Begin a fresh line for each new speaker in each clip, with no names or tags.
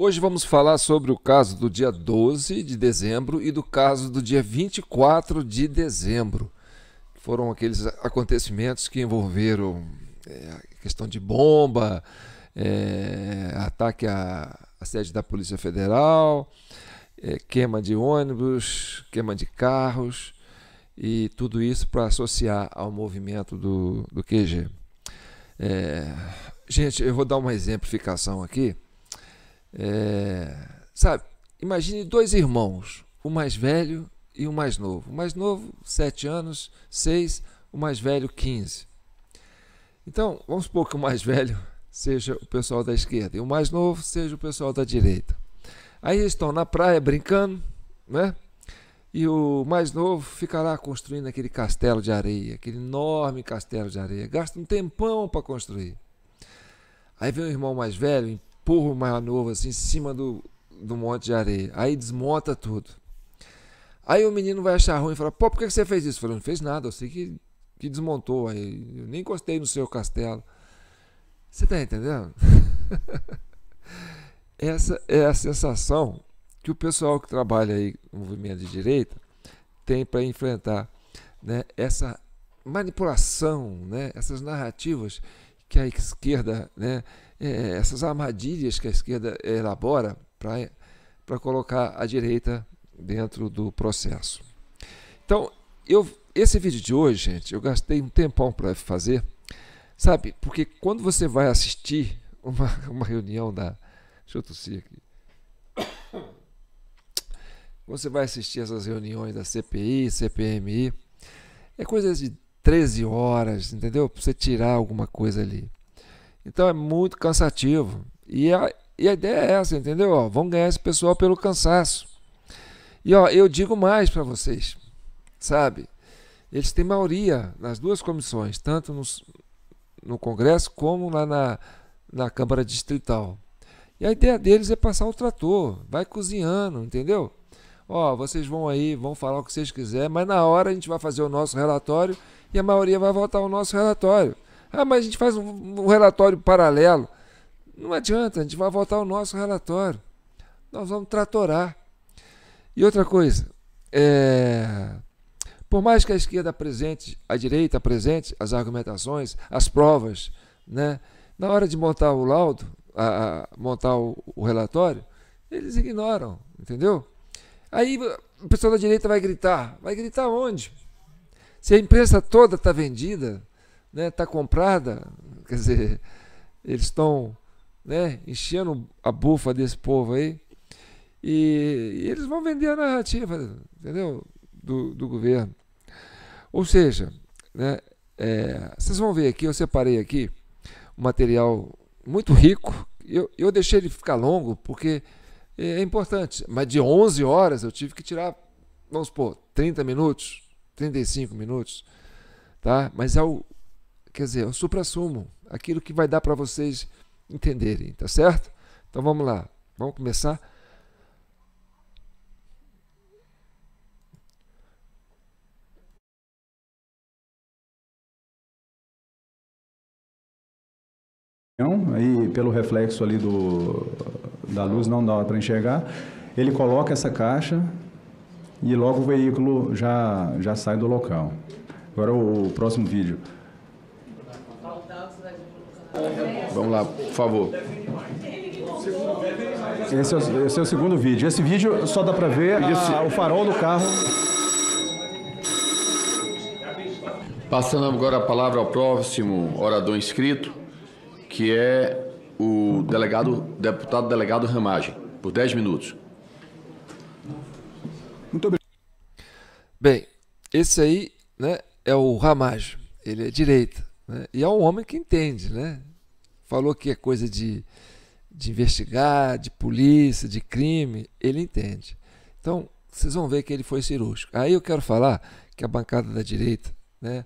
Hoje vamos falar sobre o caso do dia 12 de dezembro e do caso do dia 24 de dezembro. Foram aqueles acontecimentos que envolveram a questão de bomba, ataque à sede da Polícia Federal, queima de ônibus, queima de carros e tudo isso para associar ao movimento do QG. Gente, eu vou dar uma exemplificação aqui. Sabe, imagine dois irmãos, o mais velho e o mais novo. O mais novo, 7 anos, 6, o mais velho, 15. Então, vamos supor que o mais velho seja o pessoal da esquerda e o mais novo seja o pessoal da direita. Aí eles estão na praia brincando, né? E o mais novo fica lá construindo aquele castelo de areia, aquele enorme castelo de areia. Gasta um tempão para construir. Aí vem o irmão mais velho, empurra o mais novo assim em cima do monte de areia. Aí desmonta tudo. Aí o menino vai achar ruim e fala: pô, por que você fez isso? Eu falei: não fez nada, eu sei que desmontou. Aí eu nem encostei no seu castelo. Você está entendendo? Essa é a sensação que o pessoal que trabalha aí no movimento de direita tem para enfrentar, né? Essa manipulação, né? Essas narrativas que a esquerda, né? Essas armadilhas que a esquerda elabora para colocar a direita dentro do processo. Então, esse vídeo de hoje, gente, eu gastei um tempão para fazer, sabe? Porque quando você vai assistir uma reunião da... Deixa eu tossir aqui. Você vai assistir essas reuniões da CPI, CPMI, é coisa de 13 horas, entendeu? Para você tirar alguma coisa ali. Então é muito cansativo. E a ideia é essa, entendeu? Ó, vamos ganhar esse pessoal pelo cansaço. E ó, eu digo mais para vocês, sabe? Eles têm maioria nas duas comissões, tanto no Congresso como lá na Câmara Distrital. E a ideia deles é passar o trator, vai cozinhando, entendeu? Ó, vocês vão aí, vão falar o que vocês quiserem, mas na hora a gente vai fazer o nosso relatório e a maioria vai votar o nosso relatório. Ah, mas a gente faz um relatório paralelo. Não adianta, a gente vai votar o nosso relatório. Nós vamos tratorar. E outra coisa, por mais que a esquerda apresente, a direita apresente as argumentações, as provas, né? Na hora de montar o laudo, montar o relatório, eles ignoram, entendeu? Aí o pessoal da direita vai gritar onde? Se a imprensa toda está vendida, né, está comprada, quer dizer, eles estão, né, enchendo a bufa desse povo aí, e eles vão vender a narrativa, entendeu? Do governo. Ou seja, né, vocês vão ver aqui, eu separei aqui um material muito rico. Eu deixei ele ficar longo porque é importante, mas de 11 horas eu tive que tirar, vamos supor, 30 minutos, 35 minutos, tá? Mas é o suprassumo, aquilo que vai dar para vocês entenderem, tá certo? Então vamos lá, vamos começar.
Aí, pelo reflexo ali da luz, não dá para enxergar. Ele coloca essa caixa e logo o veículo já sai do local. Agora o próximo vídeo.
Vamos lá, por favor.
Esse é o segundo vídeo. Esse vídeo só dá para ver o farol do carro.
Passando agora a palavra ao próximo orador inscrito, que é o deputado delegado Ramagem, por 10 minutos.
Muito obrigado.
Bem, esse aí, né, é o Ramagem, ele é direita, né, e é um homem que entende, né? Falou que é coisa de investigar, de polícia, de crime, ele entende. Então, vocês vão ver que ele foi cirúrgico. Aí eu quero falar que a bancada da direita, né,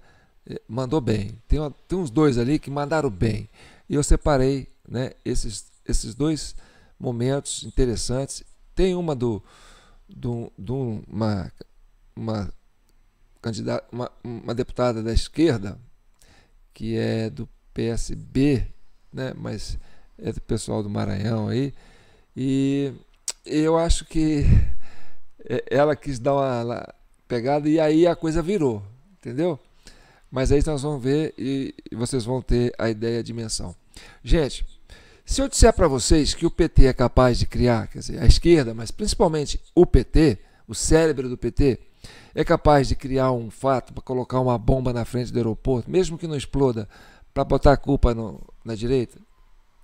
mandou bem. Tem uns dois ali que mandaram bem. E eu separei, né, esses dois momentos interessantes. Tem uma uma deputada da esquerda, que é do PSB, né, mas é do pessoal do Maranhão aí, E eu acho que ela quis dar uma pegada e aí a coisa virou, entendeu? Mas aí nós vamos ver e vocês vão ter a ideia, a dimensão. Gente, se eu disser para vocês que o PT é capaz de criar, quer dizer, a esquerda, mas principalmente o PT, o cérebro do PT, é capaz de criar um fato para colocar uma bomba na frente do aeroporto, mesmo que não exploda, para botar a culpa na direita?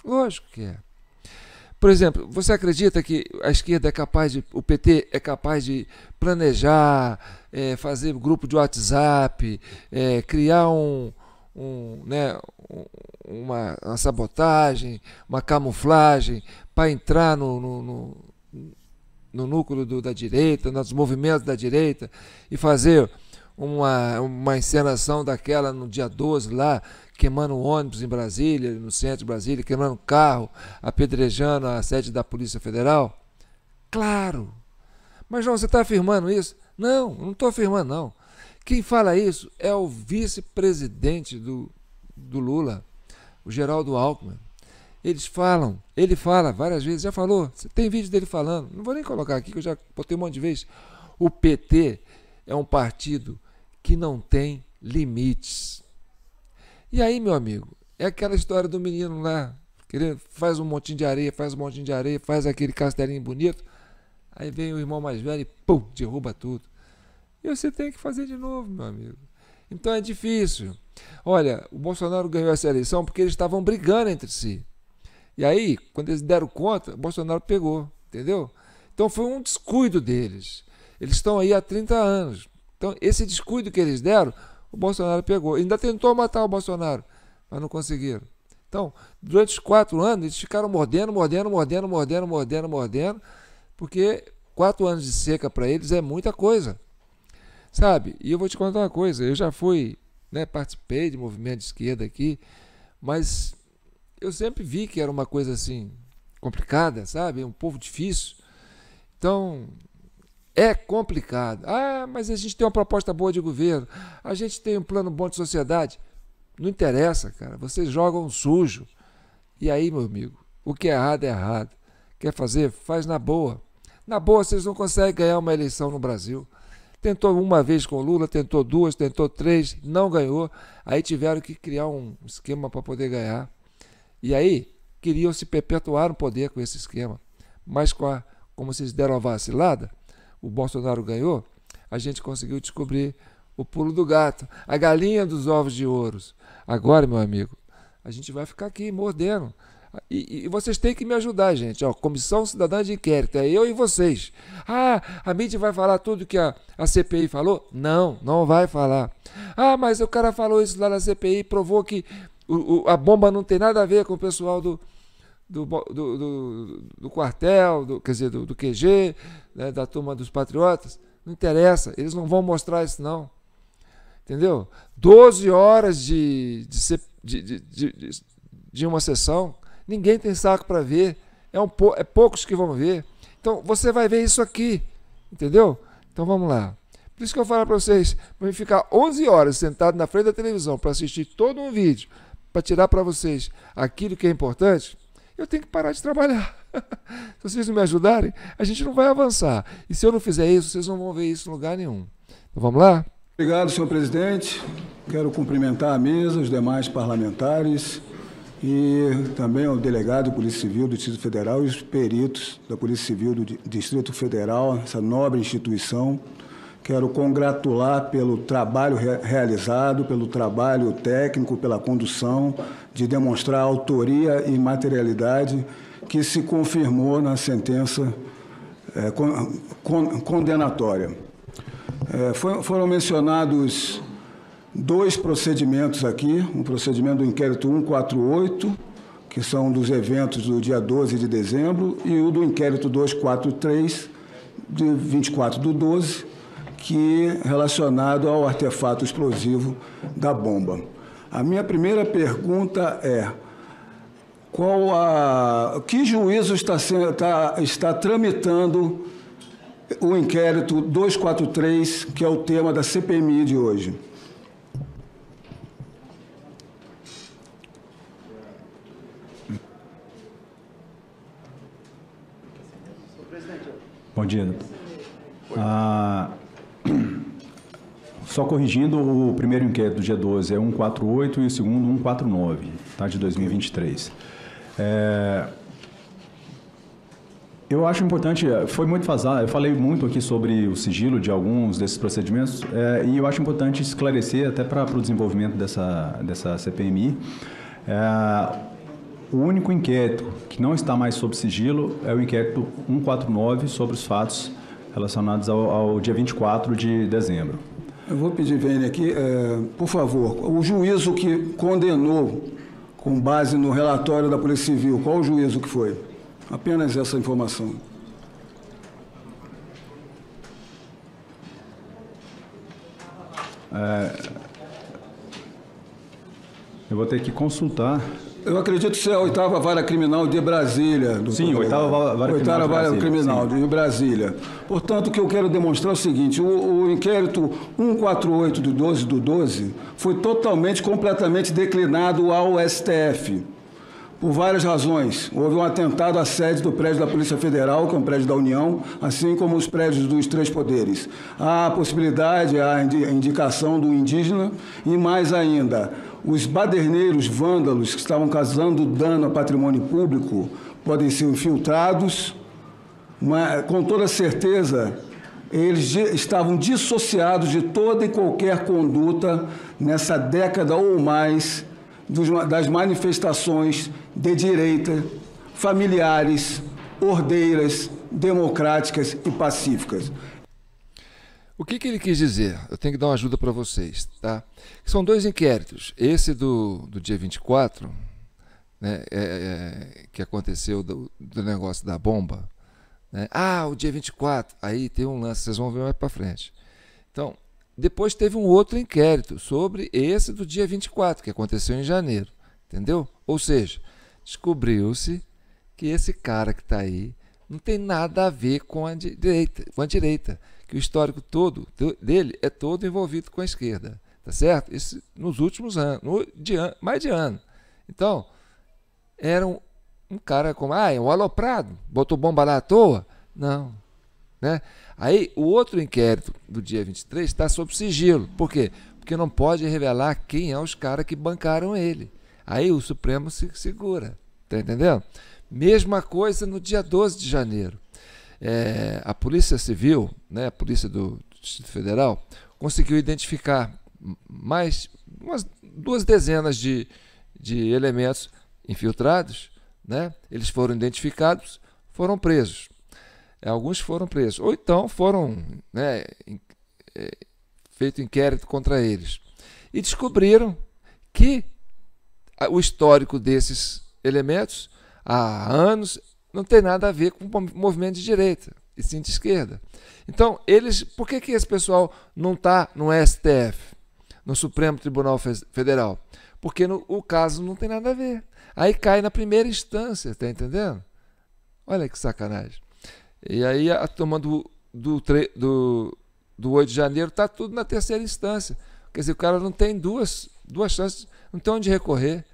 Lógico que é. Por exemplo, você acredita que a esquerda é capaz de, o PT é capaz de planejar, fazer grupo de WhatsApp, criar né, uma sabotagem, uma camuflagem para entrar no núcleo da direita, nos movimentos da direita e fazer uma encenação daquela no dia 12 lá, queimando ônibus em Brasília, no centro de Brasília, queimando carro, apedrejando a sede da Polícia Federal? Claro! Mas, João, você está afirmando isso? Não, não estou afirmando, não. Quem fala isso é o vice-presidente do Lula, o Geraldo Alckmin. Ele fala várias vezes, já falou, tem vídeo dele falando, não vou nem colocar aqui, que eu já botei um monte de vezes. O PT é um partido que não tem limites. E aí, meu amigo, é aquela história do menino lá, faz um montinho de areia, faz aquele castelinho bonito, aí vem o irmão mais velho e pum, derruba tudo. E você tem que fazer de novo, meu amigo. Então é difícil. Olha, o Bolsonaro ganhou essa eleição porque eles estavam brigando entre si. E aí, quando eles deram conta, o Bolsonaro pegou, entendeu? Então foi um descuido deles. Eles estão aí há 30 anos. Então, esse descuido que eles deram, o Bolsonaro pegou. Ainda tentou matar o Bolsonaro, mas não conseguiram. Então, durante os 4 anos, eles ficaram mordendo, porque 4 anos de seca para eles é muita coisa. Sabe? E eu vou te contar uma coisa, eu já fui, né, participei de movimento de esquerda aqui, mas eu sempre vi que era uma coisa assim, complicada, sabe? Um povo difícil. Então, é complicado. Ah, mas a gente tem uma proposta boa de governo, a gente tem um plano bom de sociedade. Não interessa, cara, vocês jogam sujo. E aí, meu amigo, o que é errado é errado. Quer fazer? Faz na boa. Na boa, vocês não conseguem ganhar uma eleição no Brasil. Tentou uma vez com o Lula, tentou 2, tentou 3, não ganhou. Aí tiveram que criar um esquema para poder ganhar. E aí, queriam se perpetuar no poder com esse esquema. Mas como vocês deram a vacilada, o Bolsonaro ganhou, a gente conseguiu descobrir o pulo do gato, a galinha dos ovos de ouro. Agora, meu amigo, a gente vai ficar aqui mordendo. E vocês têm que me ajudar, gente. Ó, Comissão Cidadã de Inquérito, é eu e vocês. Ah, a mídia vai falar tudo que a CPI falou? Não, não vai falar. Ah, mas o cara falou isso lá na CPI, provou que a bomba não tem nada a ver com o pessoal do quartel, quer dizer, do QG, né, da turma dos patriotas. Não interessa, eles não vão mostrar isso não. Entendeu? 12 horas de uma sessão, ninguém tem saco para ver, é poucos que vão ver. Então você vai ver isso aqui, entendeu? Então vamos lá. Por isso que eu falo para vocês, para ficar 11 horas sentado na frente da televisão para assistir todo um vídeo, para tirar para vocês aquilo que é importante, eu tenho que parar de trabalhar. Se vocês não me ajudarem, a gente não vai avançar. E se eu não fizer isso, vocês não vão ver isso em lugar nenhum. Então vamos lá?
Obrigado, senhor presidente. Quero cumprimentar a mesa, os demais parlamentares e também o delegado de Polícia Civil do Distrito Federal e os peritos da Polícia Civil do Distrito Federal, essa nobre instituição. Quero congratular pelo trabalho realizado, pelo trabalho técnico, pela condução, de demonstrar autoria e materialidade que se confirmou na sentença condenatória. Foram mencionados 2 procedimentos aqui, um procedimento do inquérito 148, que são dos eventos do dia 12 de dezembro, e o do inquérito 243, de 24/12, que é relacionado ao artefato explosivo da bomba. A minha primeira pergunta é: que juízo está tramitando o inquérito 243, que é o tema da CPMI de hoje?
Bom dia, doutor. Só corrigindo, o primeiro inquérito do dia 12 é 148 e o segundo 149, tá, de 2023. Eu acho importante, foi muito vazado, eu falei muito aqui sobre o sigilo de alguns desses procedimentos, e eu acho importante esclarecer, até para o desenvolvimento dessa CPMI, o único inquérito que não está mais sob sigilo é o inquérito 149 sobre os fatos relacionados ao dia 24 de dezembro.
Eu vou pedir, Vênia, aqui, por favor, o juízo que condenou, com base no relatório da Polícia Civil, qual o juízo que foi? Apenas essa informação.
Eu vou ter que consultar.
Eu acredito que é a 8ª Vara Criminal de Brasília. Doutor.
Sim, 8ª Vara
Criminal de Brasília. Portanto, o que eu quero demonstrar é o seguinte, o inquérito 148 do 12/12 foi completamente declinado ao STF, por várias razões. Houve um atentado à sede do prédio da Polícia Federal, que é um prédio da União, assim como os prédios dos 3 poderes. Há a possibilidade, a indicação do indígena e, mais ainda, os baderneiros vândalos que estavam causando dano a patrimônio público podem ser infiltrados, mas, com toda certeza, eles estavam dissociados de toda e qualquer conduta nessa década ou mais das manifestações de direita, familiares, ordeiras, democráticas e pacíficas.
O que ele quis dizer? Eu tenho que dar uma ajuda para vocês, tá? São 2 inquéritos. Esse do dia 24, né, que aconteceu do negócio da bomba, né? O dia 24, aí tem um lance, vocês vão ver mais para frente. Então, depois teve um outro inquérito sobre esse do dia 24, que aconteceu em janeiro, entendeu? Ou seja, descobriu-se que esse cara que está aí não tem nada a ver com a direita, que o histórico todo dele é todo envolvido com a esquerda, tá certo? Isso nos últimos anos, mais de ano. Então, era um cara como, um aloprado, botou bomba lá à toa? Não, né? Aí, o outro inquérito do dia 23 está sob sigilo. Por quê? Porque não pode revelar quem é os caras que bancaram ele. Aí o Supremo se segura, tá entendendo? Mesma coisa no dia 12 de janeiro. A Polícia Civil, né, a Polícia do Distrito Federal, conseguiu identificar mais umas 2 dezenas de elementos infiltrados, né? Eles foram identificados, foram presos. Alguns foram presos, ou então foram, né, feito inquérito contra eles. E descobriram que o histórico desses elementos, há anos, não tem nada a ver com o movimento de direita, e sim de esquerda. Então, por que esse pessoal não está no STF, no Supremo Tribunal Federal? Porque o caso não tem nada a ver. Aí cai na primeira instância, tá entendendo? Olha que sacanagem. E aí a turma do 8 de janeiro está tudo na terceira instância. Quer dizer, o cara não tem duas chances, não tem onde recorrer.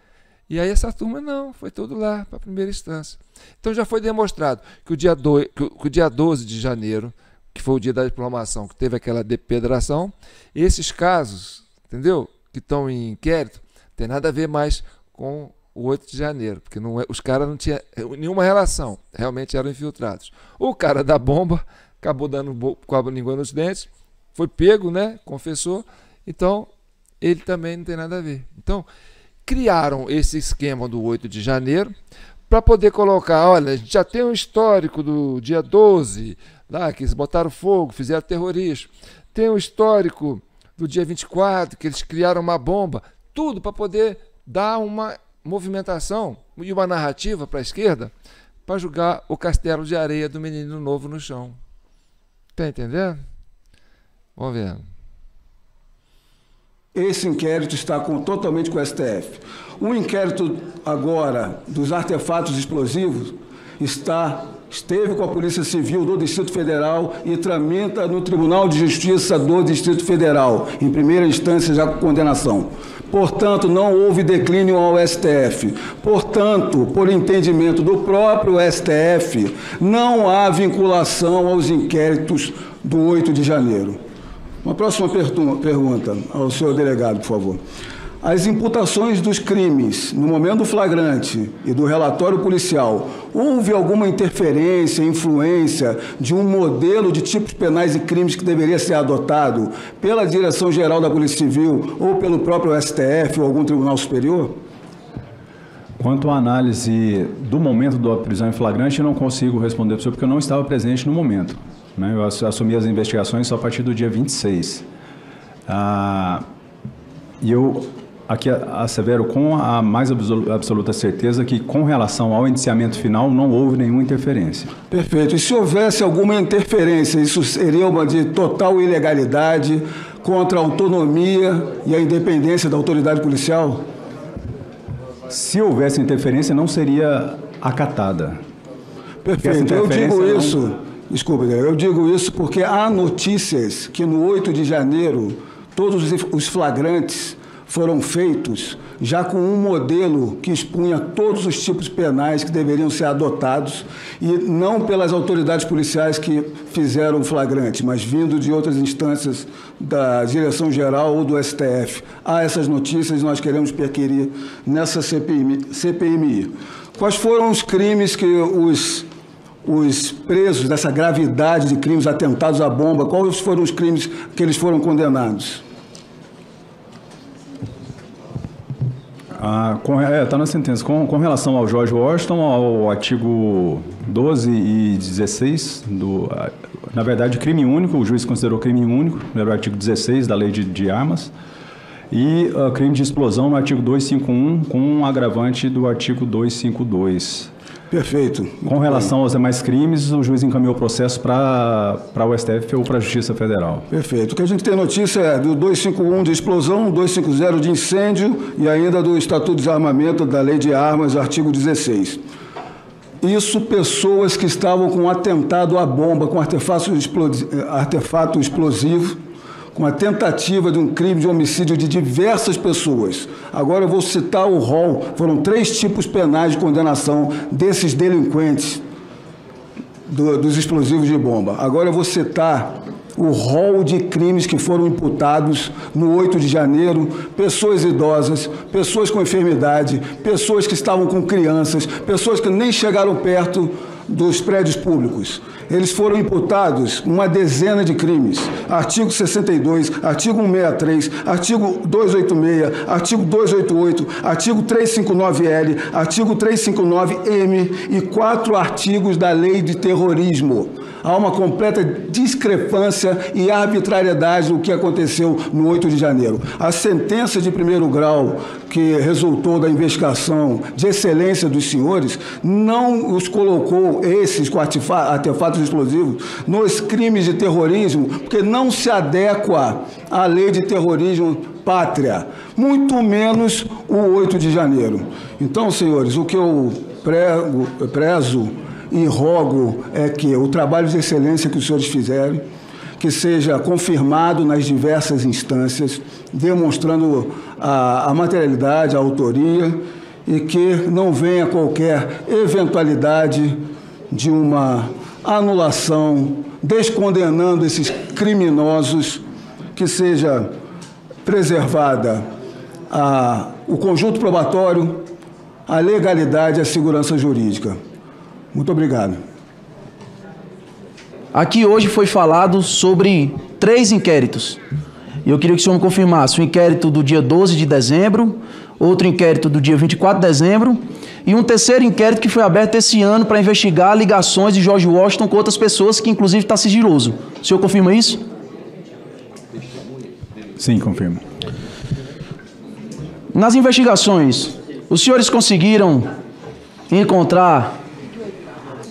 E aí essa turma não, foi tudo lá para a primeira instância. Então já foi demonstrado que o dia 12 de janeiro, que foi o dia da diplomação, que teve aquela depedração, esses casos, entendeu? Que estão em inquérito, tem nada a ver mais com o 8 de janeiro, porque os caras não tinham nenhuma relação, realmente eram infiltrados. O cara da bomba acabou dando com a língua nos dentes, foi pego, né? Confessou, então ele também não tem nada a ver. Então, criaram esse esquema do 8 de janeiro para poder colocar, olha, a gente já tem um histórico do dia 12, lá que eles botaram fogo, fizeram terrorismo. Tem um histórico do dia 24, que eles criaram uma bomba. Tudo para poder dar uma movimentação e uma narrativa para a esquerda para jogar o castelo de areia do menino novo no chão. Tá entendendo? Vamos ver.
Esse inquérito está totalmente com o STF. O inquérito agora dos artefatos explosivos esteve com a Polícia Civil do Distrito Federal e tramita no Tribunal de Justiça do Distrito Federal, em primeira instância já com condenação. Portanto, não houve declínio ao STF. Portanto, por entendimento do próprio STF, não há vinculação aos inquéritos do 8 de janeiro. Uma próxima pergunta ao senhor delegado, por favor. As imputações dos crimes no momento do flagrante e do relatório policial, houve alguma interferência, influência de um modelo de tipos penais e crimes que deveria ser adotado pela Direção-Geral da Polícia Civil ou pelo próprio STF ou algum tribunal superior?
Quanto à análise do momento da prisão em flagrante, eu não consigo responder para o senhor porque eu não estava presente no momento, né? Eu assumi as investigações só a partir do dia 26. E eu aqui assevero com a mais absoluta certeza que, com relação ao indiciamento final, não houve nenhuma interferência.
Perfeito. E se houvesse alguma interferência, isso seria uma de total ilegalidade contra a autonomia e a independência da autoridade policial?
Se houvesse interferência, não seria acatada.
Perfeito. Eu digo isso, desculpe, eu digo isso porque há notícias que no 8 de janeiro todos os flagrantes foram feitos já com um modelo que expunha todos os tipos penais que deveriam ser adotados e não pelas autoridades policiais que fizeram o flagrante, mas vindo de outras instâncias da Direção-Geral ou do STF. Há essas notícias e nós queremos perquirir nessa CPMI. Quais foram os crimes que os presos dessa gravidade de crimes atentados à bomba, quais foram os crimes que eles foram condenados?
Está na sentença. Com relação ao George Washington, ao artigo 12 e 16, na verdade, crime único, o juiz considerou crime único, era o artigo 16 da Lei de Armas, e crime de explosão no artigo 251, com um agravante do artigo 252.
Perfeito.
Com relação aos demais crimes, o juiz encaminhou o processo para o STF ou para a Justiça Federal.
Perfeito. O que a gente tem notícia é do 251 de explosão, 250 de incêndio e ainda do Estatuto de Desarmamento da Lei de Armas, artigo 16. Isso, pessoas que estavam com atentado à bomba, com artefato explosivo, com a tentativa de um crime de homicídio de diversas pessoas. Agora eu vou citar o rol. Foram 3 tipos penais de condenação desses delinquentes dos explosivos de bomba. Agora eu vou citar o rol de crimes que foram imputados no 8 de janeiro, pessoas idosas, pessoas com enfermidade, pessoas que estavam com crianças, pessoas que nem chegaram perto dos prédios públicos. Eles foram imputados uma dezena de crimes. Artigo 62, artigo 163, artigo 286, artigo 288, artigo 359L, artigo 359M e 4 artigos da Lei de Terrorismo. Há uma completa discrepância e arbitrariedade no que aconteceu no 8 de janeiro. A sentença de primeiro grau que resultou da investigação de excelência dos senhores não os colocou, esses com artefatos explosivos, nos crimes de terrorismo, porque não se adequa à Lei de Terrorismo Pátria, muito menos o 8 de janeiro. Então, senhores, o que eu prezo e rogo é que o trabalho de excelência que os senhores fizerem, que seja confirmado nas diversas instâncias, demonstrando a materialidade, a autoria, e que não venha qualquer eventualidade de uma anulação, descondenando esses criminosos, que seja preservada o conjunto probatório, a legalidade e a segurança jurídica. Muito obrigado.
Aqui hoje foi falado sobre 3 inquéritos. E eu queria que o senhor me confirmasse o inquérito do dia 12 de dezembro, outro inquérito do dia 24 de dezembro e um terceiro inquérito que foi aberto esse ano para investigar ligações de George Washington com outras pessoas, que inclusive está sigiloso. O senhor confirma isso?
Sim, confirmo.
Nas investigações, os senhores conseguiram encontrar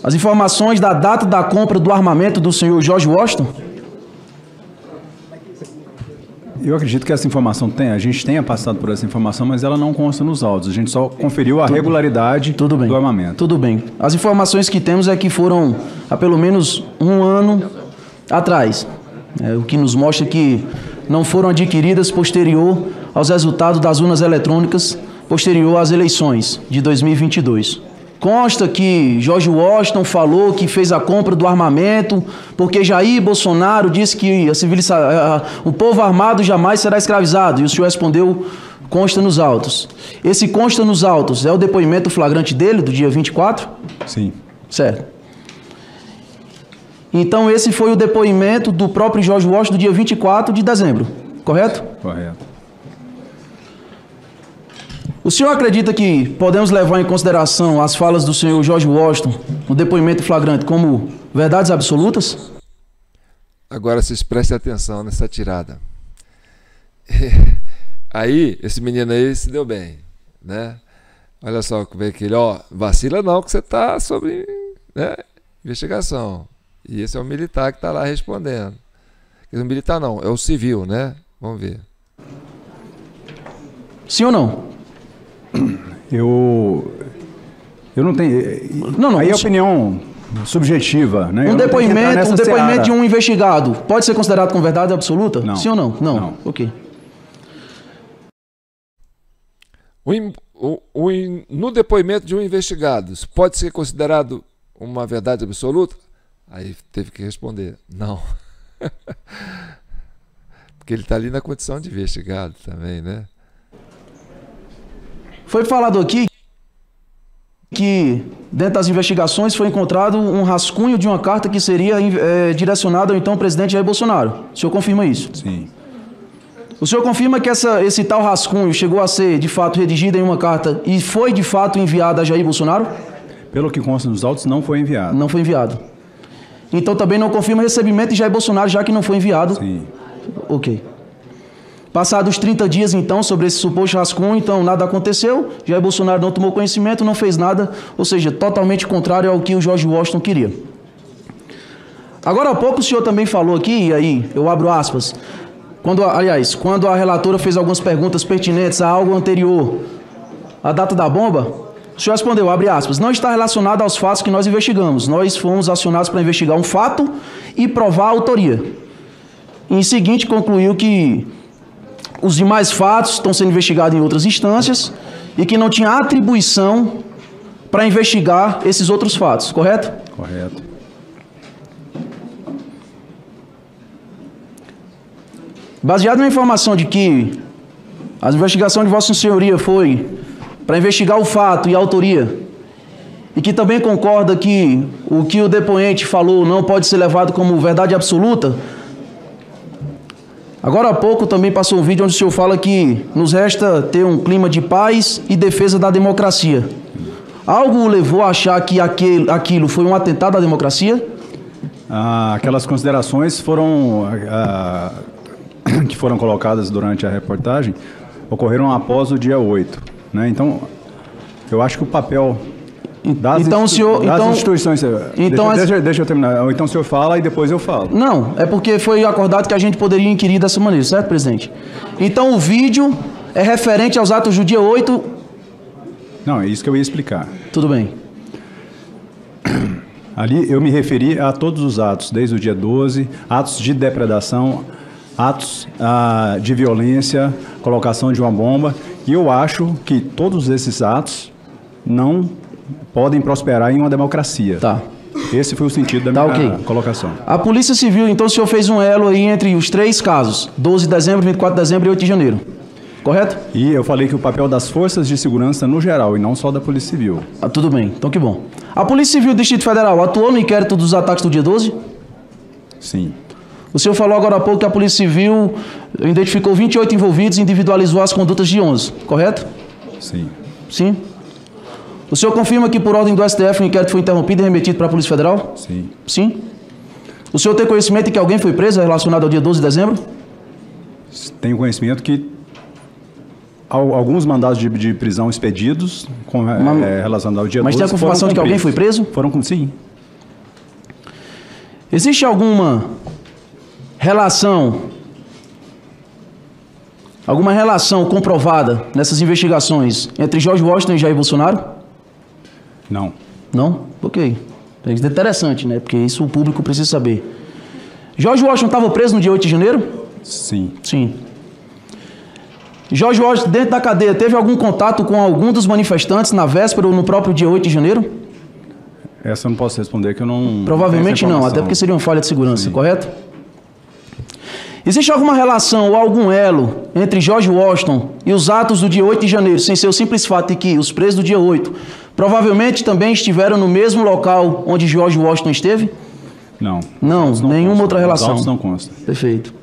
as informações da data da compra do armamento do senhor George Washington?
Eu acredito que essa informação a gente tenha passado por essa informação, mas ela não consta nos autos. A gente só conferiu a regularidade do armamento.
Tudo bem. As informações que temos é que foram há pelo menos um ano atrás. O que nos mostra que não foram adquiridas posterior aos resultados das urnas eletrônicas posterior às eleições de 2022. Consta que George Washington falou que fez a compra do armamento porque Jair Bolsonaro disse que o povo armado jamais será escravizado. E o senhor respondeu, consta nos autos. Esse consta nos autos é o depoimento flagrante dele, do dia 24?
Sim.
Certo. Então esse foi o depoimento do próprio George Washington do dia 24 de dezembro, correto?
Correto.
O senhor acredita que podemos levar em consideração as falas do senhor George Washington no depoimento flagrante como verdades absolutas?
Agora vocês prestem atenção nessa tirada. Aí, esse menino aí se deu bem, né? Olha só como é que ele, vacila não, que você está sob, né, investigação. E esse é o militar que está lá respondendo. O militar não, é o civil, né? Vamos ver.
Sim ou não?
Eu não tenho...
Não,
aí é opinião subjetiva, né?
Um depoimento de um investigado pode ser considerado como verdade absoluta?
Não.
Sim ou não? Não. Ok.
No depoimento de um investigado, pode ser considerado uma verdade absoluta? Aí teve que responder, não. Porque ele está ali na condição de investigado também, né?
Foi falado aqui que dentro das investigações foi encontrado um rascunho de uma carta que seria direcionada ao então presidente Jair Bolsonaro. O senhor confirma isso?
Sim.
O senhor confirma que esse tal rascunho chegou a ser, de fato, redigido em uma carta e foi, de fato, enviado a Jair Bolsonaro?
Pelo que consta nos autos, não foi enviado.
Não foi enviado. Então também não confirma recebimento de Jair Bolsonaro, já que não foi enviado?
Sim.
Ok. Passados 30 dias, então, sobre esse suposto rascunho, então nada aconteceu, Jair Bolsonaro não tomou conhecimento, não fez nada, ou seja, totalmente contrário ao que o George Washington queria. Agora há pouco o senhor também falou aqui, e aí eu abro aspas, quando a relatora fez algumas perguntas pertinentes a algo anterior, a data da bomba, o senhor respondeu, abre aspas, não está relacionado aos fatos que nós investigamos, nós fomos acionados para investigar um fato e provar a autoria. Em seguinte, concluiu que os demais fatos estão sendo investigados em outras instâncias e que não tinha atribuição para investigar esses outros fatos, correto?
Correto.
Baseado na informação de que a investigação de Vossa Senhoria foi para investigar o fato e a autoria, e que também concorda que o que o depoente falou não pode ser levado como verdade absoluta, agora há pouco também passou um vídeo onde o senhor fala que nos resta ter um clima de paz e defesa da democracia. Algo o levou a achar que aquilo foi um atentado à democracia?
Aquelas considerações que foram colocadas durante a reportagem ocorreram após o dia 8. Né? Então, eu acho que o papel das instituições... Deixa eu terminar. Ou então o senhor fala e depois eu falo.
Não, é porque foi acordado que a gente poderia inquirir dessa maneira, certo, presidente? Então o vídeo é referente aos atos do dia 8...
Não, é isso que eu ia explicar.
Tudo bem.
Ali eu me referi a todos os atos, desde o dia 12, atos de depredação, atos de violência, colocação de uma bomba, e eu acho que todos esses atos não podem prosperar em uma democracia.
Tá.
Esse foi o sentido da minha colocação.
A Polícia Civil, então o senhor fez um elo aí entre os três casos, 12 de dezembro, 24 de dezembro e 8 de janeiro, correto?
E eu falei que o papel das forças de segurança no geral, e não só da Polícia Civil.
Tudo bem, então que bom. A Polícia Civil do Distrito Federal atuou no inquérito dos ataques do dia 12?
Sim.
O senhor falou agora há pouco que a Polícia Civil identificou 28 envolvidos e individualizou as condutas de 11, correto?
Sim.
Sim. O senhor confirma que, por ordem do STF, o inquérito foi interrompido e remetido para a Polícia Federal?
Sim.
Sim. O senhor tem conhecimento de que alguém foi preso relacionado ao dia 12 de dezembro?
Tenho conhecimento que alguns mandados de prisão expedidos relacionados ao dia 12...
Mas tem a confirmação de que alguém foi preso?
Sim.
Existe alguma relação comprovada nessas investigações entre George Washington e Jair Bolsonaro?
Não.
Não? Ok. É interessante, né? Porque isso o público precisa saber. George Washington estava preso no dia 8 de janeiro?
Sim.
Sim. Jorge Washington, dentro da cadeia, teve algum contato com algum dos manifestantes na véspera ou no próprio dia 8 de janeiro?
Essa eu não posso responder, que eu não...
Provavelmente não, até porque seria uma falha de segurança,
Sim.
correto? Existe alguma relação ou algum elo entre Jorge Washington e os atos do dia 8 de janeiro, sem ser o simples fato de que os presos do dia 8 provavelmente também estiveram no mesmo local onde Jorge Washington esteve?
Não.
Não, nenhuma outra relação.
Os autos não constam.
Perfeito.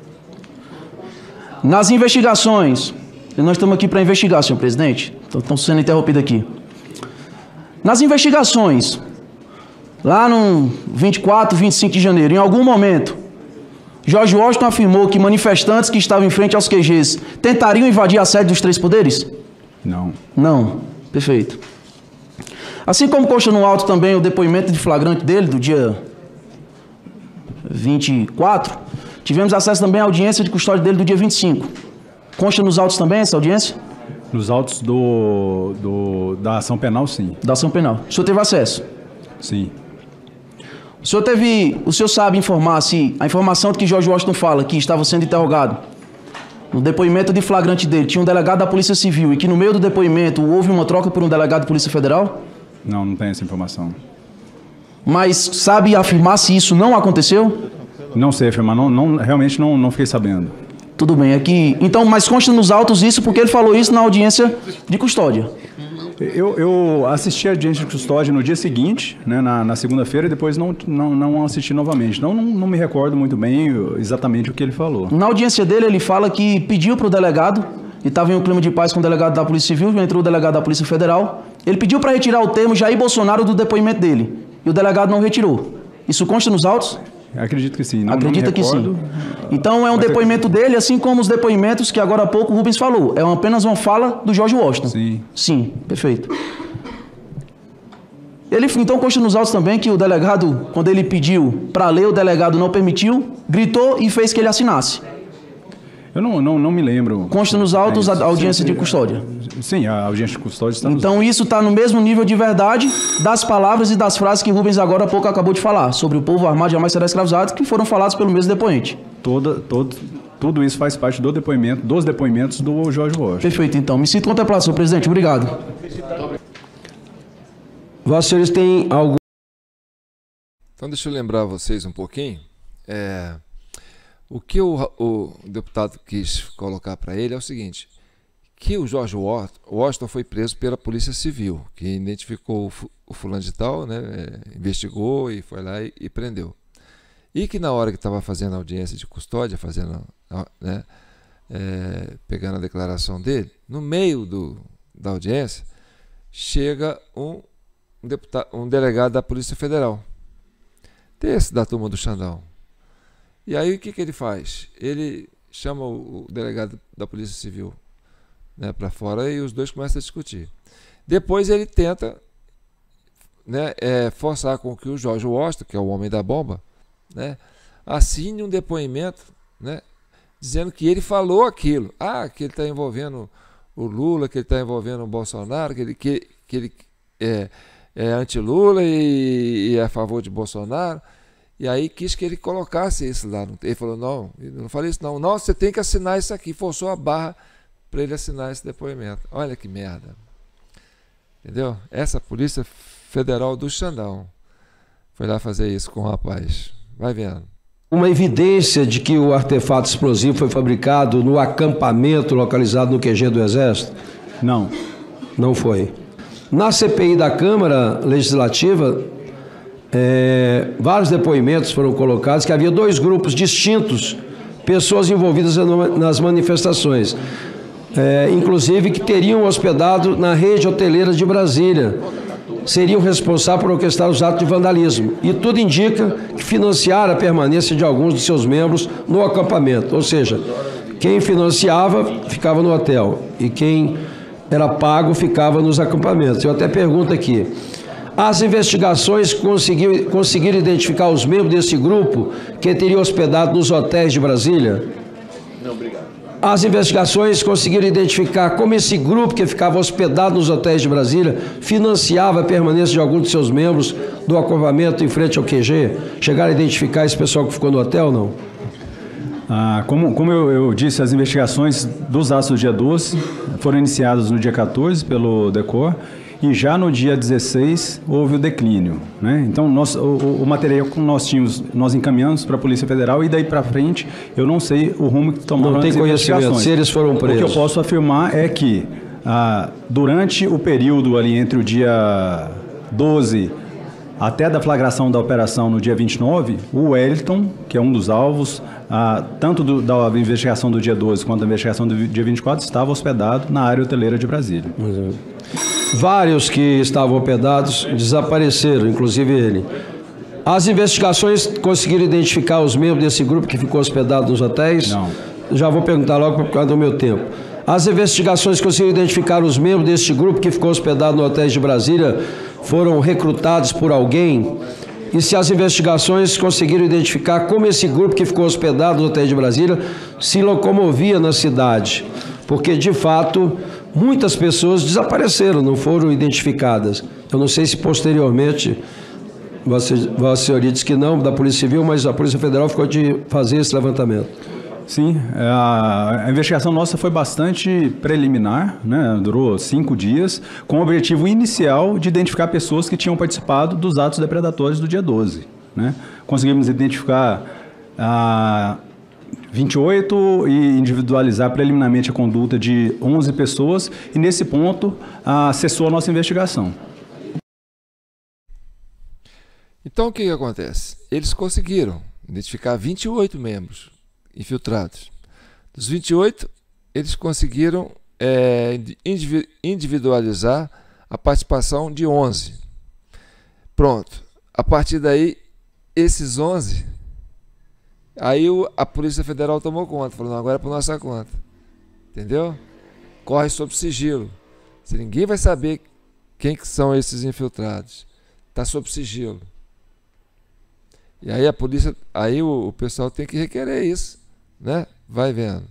Nas investigações, nós estamos aqui para investigar, senhor presidente, então estamos sendo interrompidos aqui. Nas investigações, lá no 24, 25 de janeiro, em algum momento, Jorge Washington afirmou que manifestantes que estavam em frente aos QGs tentariam invadir a sede dos três poderes?
Não.
Não. Perfeito. Assim como consta no auto também o depoimento de flagrante dele, do dia 24, tivemos acesso também à audiência de custódia dele do dia 25. Consta nos autos também essa audiência?
Nos autos da ação penal, sim.
Da ação penal. O senhor teve acesso?
Sim.
O senhor sabe informar se a informação que Jorge Washington fala que estava sendo interrogado, no depoimento de flagrante dele, tinha um delegado da Polícia Civil e que no meio do depoimento houve uma troca por um delegado da Polícia Federal?
Não, não tenho essa informação.
Mas sabe afirmar se isso não aconteceu?
Não sei afirmar, realmente não fiquei sabendo.
Tudo bem, aqui. Então, mas consta nos autos isso porque ele falou isso na audiência de custódia.
Eu assisti a audiência de custódia no dia seguinte, né, na segunda-feira, e depois não assisti novamente. Então, não me recordo muito bem exatamente o que ele falou.
Na audiência dele, ele fala que pediu para o delegado, e estava em um clima de paz com o delegado da Polícia Civil, entrou o delegado da Polícia Federal, ele pediu para retirar o termo Jair Bolsonaro do depoimento dele, e o delegado não retirou. Isso consta nos autos?
Acredito que sim.
Acredita que sim. Então é um depoimento dele, assim como os depoimentos que agora há pouco o Rubens falou. É apenas uma fala do Jorge Washington.
Sim.
Sim, perfeito. Ele, então consta nos autos também que o delegado, quando ele pediu para ler, o delegado não permitiu, gritou e fez que ele assinasse.
Eu não me lembro.
Consta nos autos a audiência de custódia.
Sim, a audiência de custódia está nos
Então
autos.
isso está no mesmo nível de verdade das palavras e das frases que Rubens agora há pouco acabou de falar, sobre o povo armado jamais será escravizado, que foram falados pelo mesmo depoente.
Tudo isso faz parte dos depoimentos do Jorge Washington.
Perfeito, então. Me sinto contemplado, senhor presidente. Obrigado.
Vossos senhores têm algum...
Então deixa eu lembrar vocês um pouquinho. O que o deputado quis colocar para ele é o seguinte, que o Jorge Washington foi preso pela Polícia Civil, que identificou o fulano de tal, né, investigou e foi lá e prendeu. E que na hora que estava fazendo a audiência de custódia, né, pegando a declaração dele, no meio da audiência, chega um delegado da Polícia Federal, desse da turma do Xandão. E aí o que ele faz? Ele chama o delegado da Polícia Civil, né, para fora e os dois começam a discutir. Depois ele tenta, né, forçar com que o Jorge Washington, que é o homem da bomba, né, assine um depoimento, né, dizendo que ele falou aquilo. Que ele está envolvendo o Lula, que ele está envolvendo o Bolsonaro, que ele é anti-Lula e é a favor de Bolsonaro. E aí quis que ele colocasse isso lá. Ele falou, não, eu não falei isso não. Não, você tem que assinar isso aqui. Forçou a barra para ele assinar esse depoimento. Olha que merda. Entendeu? Essa Polícia Federal do Xandão foi lá fazer isso com o rapaz. Vai vendo.
Uma evidência de que o artefato explosivo foi fabricado no acampamento localizado no QG do Exército?
Não.
Não foi. Na CPI da Câmara Legislativa, vários depoimentos foram colocados que havia dois grupos distintos, pessoas envolvidas nas manifestações, inclusive que teriam hospedado na rede hoteleira de Brasília, seriam responsáveis por orquestrar os atos de vandalismo. E tudo indica que financiaram a permanência de alguns de seus membros no acampamento. Ou seja, quem financiava ficava no hotel e quem era pago ficava nos acampamentos. Eu até pergunto aqui, as investigações conseguiram identificar os membros desse grupo que teriam hospedado nos hotéis de Brasília?
Não, obrigado.
As investigações conseguiram identificar como esse grupo que ficava hospedado nos hotéis de Brasília financiava a permanência de alguns de seus membros do acampamento em frente ao QG? Chegaram a identificar esse pessoal que ficou no hotel ou não?
Como eu disse, as investigações dos atos do dia 12 foram iniciadas no dia 14 pelo DECOR e já no dia 16 houve o declínio, né? Então, o material que nós tínhamos, nós encaminhamos para a Polícia Federal e daí para frente eu não sei o rumo que tomaram as investigações. Não tem conhecimento
se eles foram presos.
O que eu posso afirmar é que durante o período ali entre o dia 12 até a deflagração da operação no dia 29, o Wellington, que é um dos alvos, tanto da investigação do dia 12 quanto da investigação do dia 24, estava hospedado na área hoteleira de Brasília.
Vários que estavam hospedados desapareceram, inclusive ele. As investigações conseguiram identificar os membros desse grupo que ficou hospedado nos hotéis?
Não.
Já vou perguntar logo por causa do meu tempo. As investigações conseguiram identificar os membros deste grupo que ficou hospedado no hotel de Brasília foram recrutados por alguém? E se as investigações conseguiram identificar como esse grupo que ficou hospedado no hotel de Brasília se locomovia na cidade? Porque, de fato, muitas pessoas desapareceram, não foram identificadas. Eu não sei se posteriormente, Vossa Senhoria disse que não, da Polícia Civil, mas a Polícia Federal ficou de fazer esse levantamento.
Sim, a investigação nossa foi bastante preliminar, né? Durou 5 dias, com o objetivo inicial de identificar pessoas que tinham participado dos atos depredatórios do dia 12. Né? Conseguimos identificar 28 e individualizar preliminarmente a conduta de 11 pessoas e, nesse ponto, cessou a nossa investigação.
Então, o que acontece? Eles conseguiram identificar 28 membros infiltrados. Dos 28, eles conseguiram individualizar a participação de 11. Pronto. A partir daí, esses 11, aí a Polícia Federal tomou conta, falou, não, agora é por nossa conta. Entendeu? Corre sob sigilo. Ninguém vai saber quem que são esses infiltrados. Está sob sigilo. E aí a polícia, aí o pessoal tem que requerer isso, né? Vai vendo.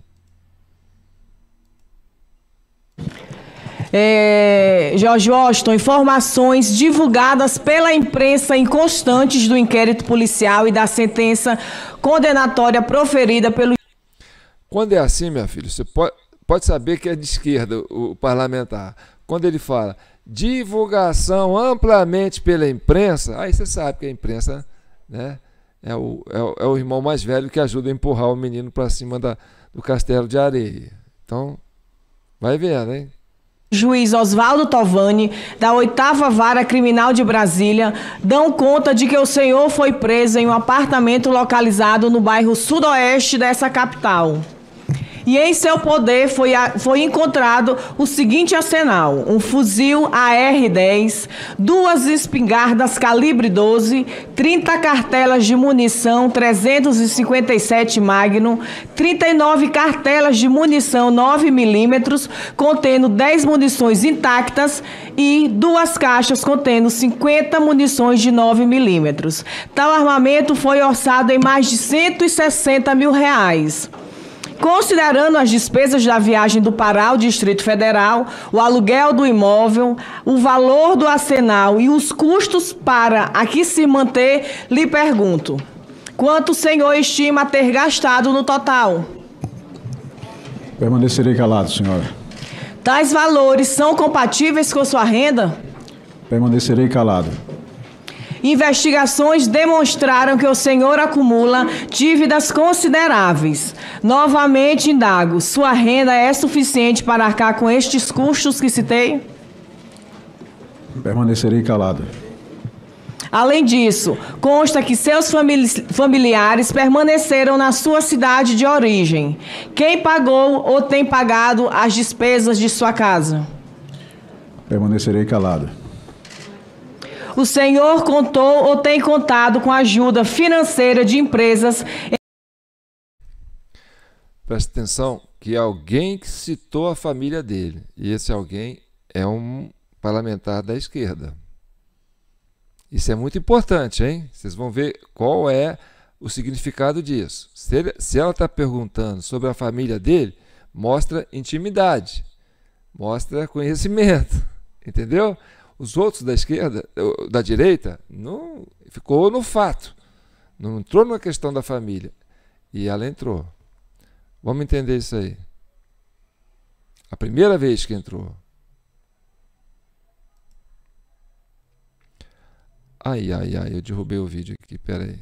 Jorge Washington, informações divulgadas pela imprensa inconstantes do inquérito policial e da sentença condenatória proferida pelo...
Quando é assim, minha filha, você pode saber que é de esquerda o parlamentar. Quando ele fala divulgação amplamente pela imprensa, aí você sabe que a imprensa, né, é o irmão mais velho que ajuda a empurrar o menino para cima do castelo de areia. Então, vai vendo, hein?
Juiz Oswaldo Tovani, da 8ª Vara Criminal de Brasília, dão conta de que o senhor foi preso em um apartamento localizado no bairro sudoeste dessa capital. E em seu poder foi encontrado o seguinte arsenal: um fuzil AR-10, 2 espingardas calibre 12, 30 cartelas de munição 357 Magnum, 39 cartelas de munição 9mm, contendo 10 munições intactas e 2 caixas contendo 50 munições de 9mm. Tal armamento foi orçado em mais de R$160 mil. Considerando as despesas da viagem do Pará ao Distrito Federal, o aluguel do imóvel, o valor do arsenal e os custos para aqui se manter, lhe pergunto: quanto o senhor estima ter gastado no total?
Permanecerei calado, senhora.
Tais valores são compatíveis com sua renda?
Permanecerei calado.
Investigações demonstraram que o senhor acumula dívidas consideráveis. Novamente indago, sua renda é suficiente para arcar com estes custos que citei?
Permanecerei calado.
Além disso, consta que seus familiares permaneceram na sua cidade de origem. Quem pagou ou tem pagado as despesas de sua casa?
Permanecerei calado.
O senhor contou ou tem contado com a ajuda financeira de empresas...
Presta atenção que alguém que citou a família dele, e esse alguém é um parlamentar da esquerda. Isso é muito importante, hein? Vocês vão ver qual é o significado disso. Se ela está perguntando sobre a família dele, mostra intimidade, mostra conhecimento, entendeu? Os outros da esquerda, da direita, não ficou no fato, não entrou na questão da família. E ela entrou. Vamos entender isso aí. A primeira vez que entrou. Ai, eu derrubei o vídeo aqui, peraí.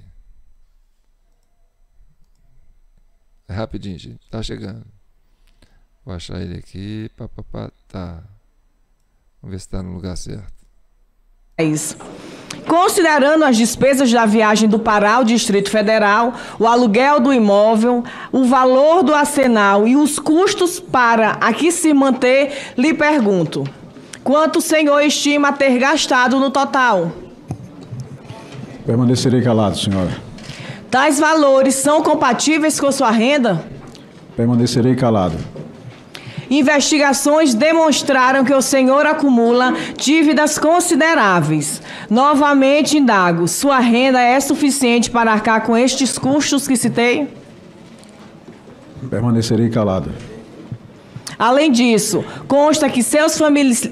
É rapidinho, gente. Tá chegando. Vou achar ele aqui. Tá. Vamos ver se está no lugar certo.
Considerando as despesas da viagem do Pará ao Distrito Federal, o aluguel do imóvel, o valor do arsenal e os custos para aqui se manter, lhe pergunto: quanto o senhor estima ter gastado no total?
Permanecerei calado, senhora.
Tais valores são compatíveis com sua renda?
Permanecerei calado.
Investigações demonstraram que o senhor acumula dívidas consideráveis. Novamente indago, sua renda é suficiente para arcar com estes custos que citei?
Permanecerei calado.
Além disso, consta que seus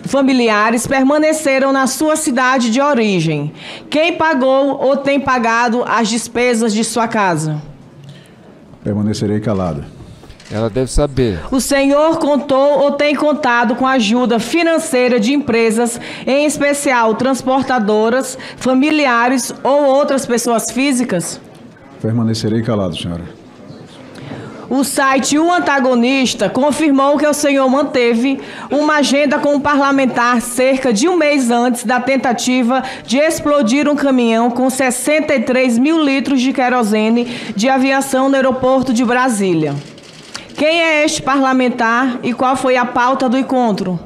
familiares permaneceram na sua cidade de origem. Quem pagou ou tem pagado as despesas de sua casa?
Permanecerei calado.
Ela deve saber.
O senhor contou ou tem contado com a ajuda financeira de empresas, em especial transportadoras, familiares ou outras pessoas físicas?
Permanecerei calado, senhora.
O site O Antagonista confirmou que o senhor manteve uma agenda com um parlamentar cerca de um mês antes da tentativa de explodir um caminhão com 63 mil litros de querosene de aviação no aeroporto de Brasília. Quem é este parlamentar e qual foi a pauta do encontro?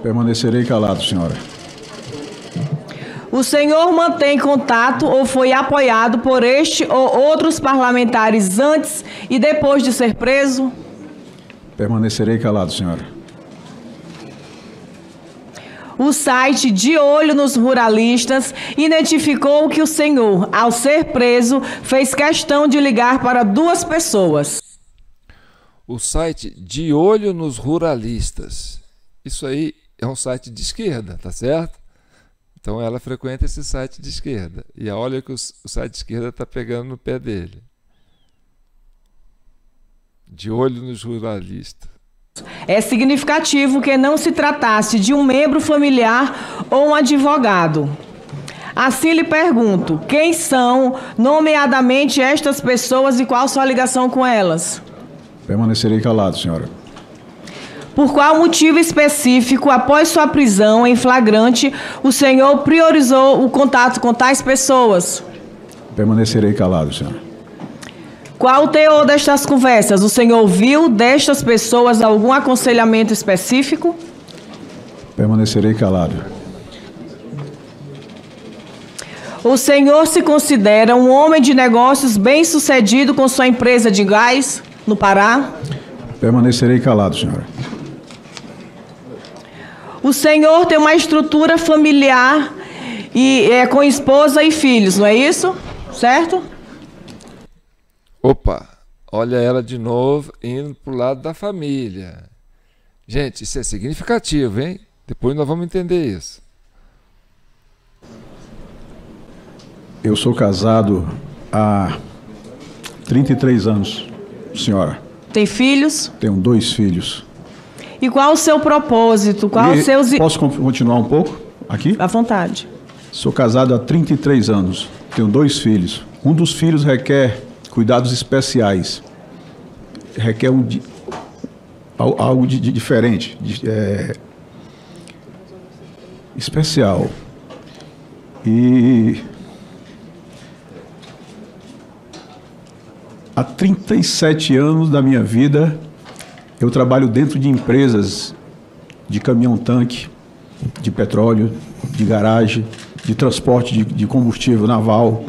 Permanecerei calado, senhora.
O senhor mantém contato ou foi apoiado por este ou outros parlamentares antes e depois de ser preso?
Permanecerei calado, senhora.
O site De Olho nos Ruralistas identificou que o senhor, ao ser preso, fez questão de ligar para duas pessoas.
O site De Olho nos Ruralistas. Isso aí é um site de esquerda, tá certo? Então ela frequenta esse site de esquerda. E olha que o site de esquerda está pegando no pé dele. De olho nos ruralistas.
É significativo que não se tratasse de um membro familiar ou um advogado. Assim lhe pergunto, quem são, nomeadamente, estas pessoas e qual sua ligação com elas?
Permanecerei calado, senhora.
Por qual motivo específico, após sua prisão em flagrante, o senhor priorizou o contato com tais pessoas?
Permanecerei calado, senhora.
Qual o teor destas conversas? O senhor ouviu destas pessoas algum aconselhamento específico?
Permanecerei calado.
O senhor se considera um homem de negócios bem-sucedido com sua empresa de gás no Pará?
Permanecerei calado, senhora.
O senhor tem uma estrutura familiar e com esposa e filhos, não é isso? Certo?
Opa, olha ela de novo indo para o lado da família. Gente, isso é significativo, hein? Depois nós vamos entender isso.
Eu sou casado há 33 anos, senhora.
Tem filhos?
Tenho 2 filhos.
E qual o seu propósito?
Posso continuar um pouco aqui?
À vontade.
Sou casado há 33 anos. Tenho 2 filhos. Um dos filhos requer cuidados especiais. Requer algo de diferente, especial. E há 37 anos da minha vida, eu trabalho dentro de empresas de caminhão-tanque, de petróleo, de garagem, de transporte de combustível naval.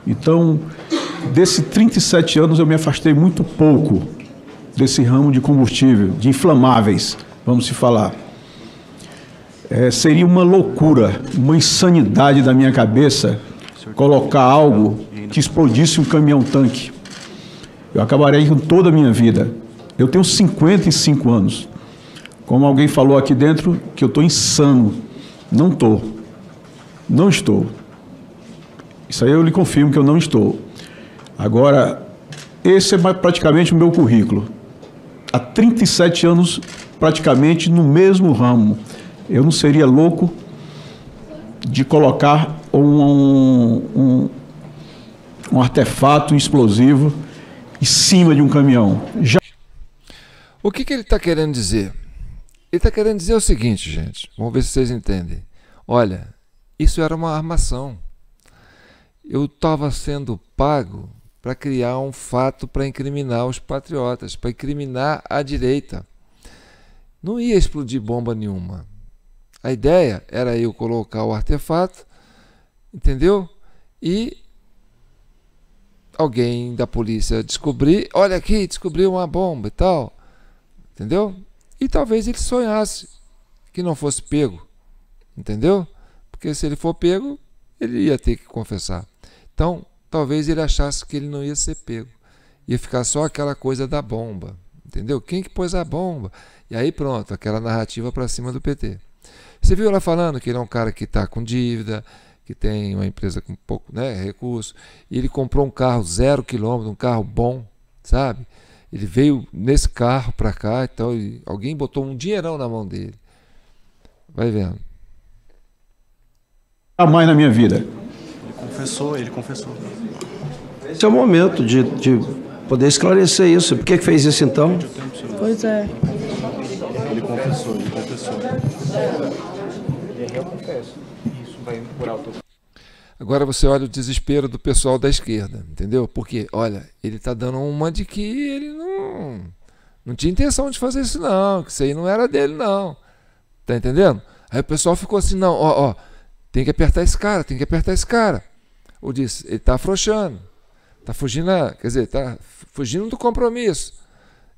Então, desses 37 anos, eu me afastei muito pouco desse ramo de combustível, de inflamáveis, vamos se falar. Seria uma loucura, uma insanidade da minha cabeça colocar algo que explodisse um caminhão-tanque. Eu acabarei com toda a minha vida. Eu tenho 55 anos. Como alguém falou aqui dentro, que eu estou insano. Não estou. Não estou. Isso aí eu lhe confirmo que eu não estou. Agora, esse é praticamente o meu currículo. há 37 anos praticamente no mesmo ramo. Eu não seria louco de colocar um artefato explosivo em cima de um caminhão.
O que ele está querendo dizer? Ele está querendo dizer o seguinte, gente. Vamos ver se vocês entendem. Olha, isso era uma armação. Eu estava sendo pago para criar um fato para incriminar os patriotas, para incriminar a direita. Não ia explodir bomba nenhuma. A ideia era eu colocar o artefato, entendeu? E alguém da polícia descobrir, olha aqui, descobriu uma bomba e tal, entendeu? E talvez ele sonhasse que não fosse pego, entendeu? Porque se ele for pego, ele ia ter que confessar. Então, talvez ele achasse que ele não ia ser pego. Ia ficar só aquela coisa da bomba, entendeu? Quem que pôs a bomba? E aí pronto, aquela narrativa para cima do PT. Você viu ela falando que ele é um cara que está com dívida, que tem uma empresa com pouco, né, recurso, e ele comprou um carro 0 km, um carro bom, sabe? Ele veio nesse carro para cá, então alguém botou um dinheirão na mão dele. Vai vendo.
A mais na minha vida.
Ele confessou.
Esse é o momento de poder esclarecer isso. Por que fez isso então?
Pois é.
Ele confessou.
Eu confesso. Isso vai por alto.
Agora você olha o desespero do pessoal da esquerda, entendeu? Porque, olha, ele está dando uma de que ele não tinha intenção de fazer isso não, que isso aí não era dele não. Tá entendendo? Aí o pessoal ficou assim, não, ó, tem que apertar esse cara. Ou disse, ele está afrouxando, está fugindo, quer dizer, está fugindo do compromisso.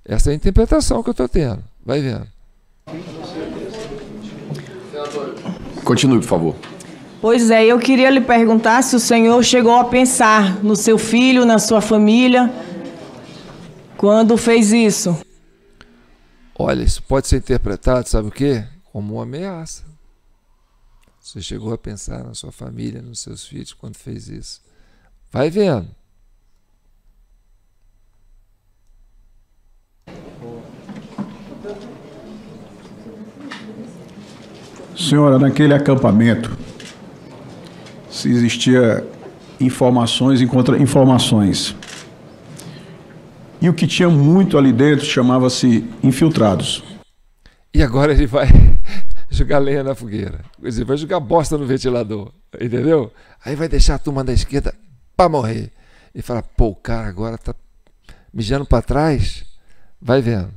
Essa é a interpretação que eu estou tendo. Vai vendo.
Continue, por favor.
Pois é, eu queria lhe perguntar se o senhor chegou a pensar no seu filho, na sua família, quando fez isso.
Olha, isso pode ser interpretado, sabe o quê? Como uma ameaça. Você chegou a pensar na sua família, nos seus filhos, quando fez isso. Vai vendo.
Senhora, naquele acampamento, se existia informações e contra-informações. E o que tinha muito ali dentro chamava-se infiltrados.
E agora ele vai jogar lenha na fogueira. Quer dizer, vai jogar bosta no ventilador. Entendeu? Aí vai deixar a turma da esquerda para morrer. E fala, pô, o cara agora tá mijando para trás. Vai vendo.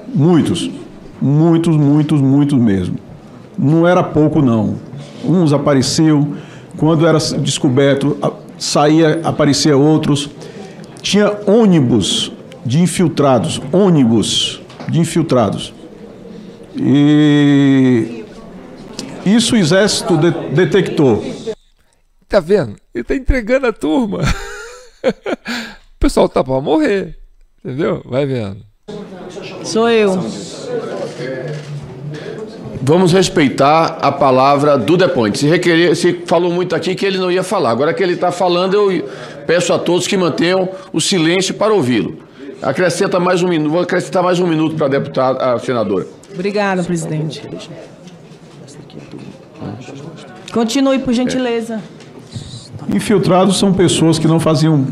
Muitos mesmo. Não era pouco, não. Uns apareciam, quando era descoberto, aparecia outros. Tinha ônibus de infiltrados. E isso o Exército detectou.
Tá vendo? Ele tá entregando a turma. O pessoal tá para morrer. Entendeu? Vai vendo.
Sou eu.
Vamos respeitar a palavra do depoente. Se falou muito aqui que ele não ia falar. Agora que ele está falando, eu peço a todos que mantenham o silêncio para ouvi-lo. Acrescenta mais um minuto. Vou acrescentar mais um minuto para a deputada, a senadora.
Obrigada, presidente. Continue, por gentileza.
Infiltrados são pessoas que não faziam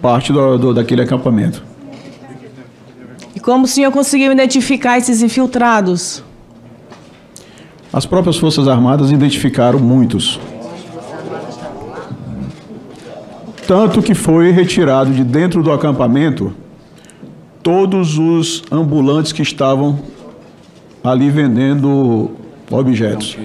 parte daquele acampamento.
E como o senhor conseguiu identificar esses infiltrados?
As próprias Forças Armadas identificaram muitos. Tanto que foi retirado de dentro do acampamento todos os ambulantes que estavam ali vendendo objetos.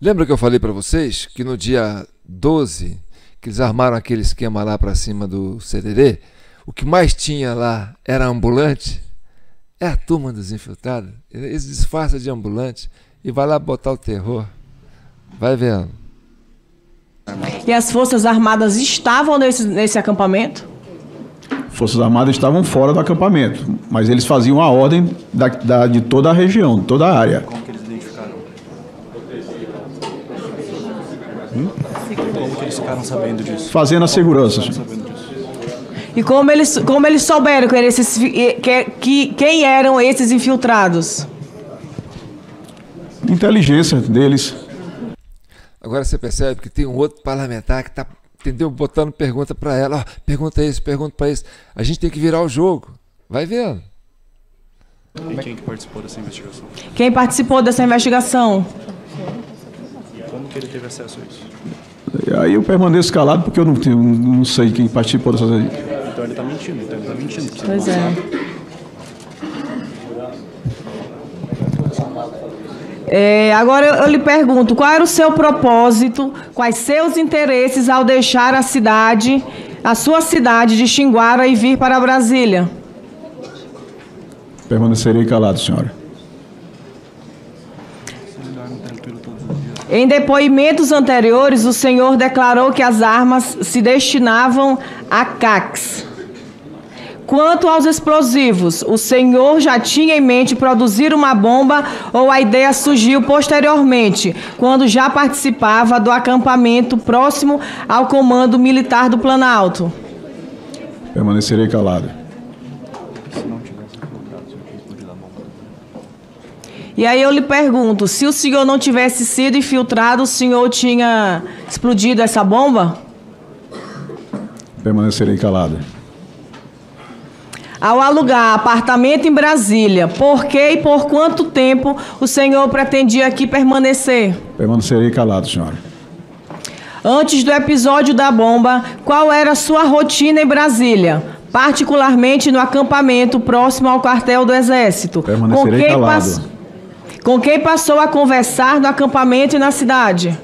Lembra que eu falei para vocês que no dia 12, que eles armaram aquele esquema lá para cima do Sererê, o que mais tinha lá era ambulante? É a turma dos infiltrados. Eles disfarçam de ambulante e vai lá botar o terror. Vai vendo.
E as Forças Armadas estavam nesse acampamento?
Forças Armadas estavam fora do acampamento, mas eles faziam a ordem de toda a região, de toda a área.
Como que eles identificaram? Como que eles ficaram sabendo disso?
Fazendo a segurança.
E como eles souberam quem eram esses infiltrados?
Inteligência deles.
Agora você percebe que tem um outro parlamentar que está, entendeu, botando pergunta para ela. Ó, pergunta isso, pergunta para isso. A gente tem que virar o jogo. Vai vendo.
E quem que participou dessa investigação?
Quem participou dessa investigação?
Como que ele teve acesso a isso?
Aí eu permaneço calado porque eu não sei quem participou dessas.
Então ele está mentindo,
Pois é. Agora eu lhe pergunto, qual era o seu propósito, quais seus interesses ao deixar a sua cidade de Xinguara e vir para Brasília?
Permanecerei calado, senhora.
Em depoimentos anteriores, o senhor declarou que as armas se destinavam a CACs. Quanto aos explosivos, o senhor já tinha em mente produzir uma bomba ou a ideia surgiu posteriormente, quando já participava do acampamento próximo ao Comando Militar do Planalto?
Permanecerei calado.
E aí eu lhe pergunto, se o senhor não tivesse sido infiltrado, o senhor tinha explodido essa bomba?
Permanecerei calado.
Ao alugar apartamento em Brasília, por que e por quanto tempo o senhor pretendia aqui permanecer?
Permanecerei calado, senhora.
Antes do episódio da bomba, qual era a sua rotina em Brasília? Particularmente no acampamento próximo ao quartel do Exército.
Permanecerei calado.
Com quem passou a conversar no acampamento e na cidade?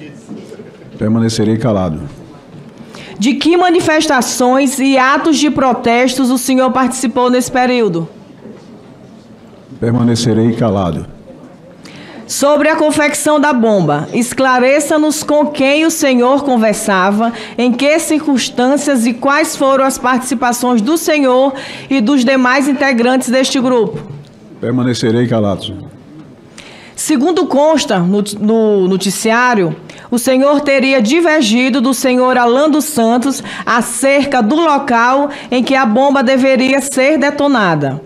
Permanecerei calado.
De que manifestações e atos de protestos o senhor participou nesse período?
Permanecerei calado.
Sobre a confecção da bomba, esclareça-nos com quem o senhor conversava, em que circunstâncias e quais foram as participações do senhor e dos demais integrantes deste grupo.
Permanecerei calado, senhor.
Segundo consta no noticiário, o senhor teria divergido do senhor Alan dos Santos acerca do local em que a bomba deveria ser detonada.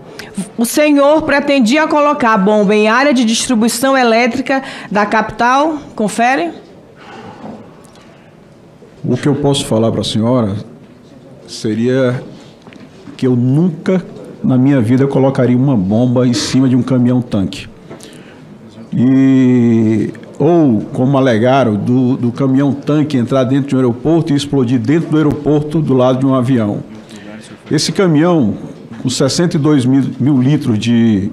O senhor pretendia colocar a bomba em área de distribuição elétrica da capital? Confere.
O que eu posso falar para a senhora seria que eu nunca na minha vida colocaria uma bomba em cima de um caminhão-tanque. Ou, como alegaram, do caminhão-tanque entrar dentro de um aeroporto e explodir dentro do aeroporto do lado de um avião. Esse caminhão, com 62 mil litros de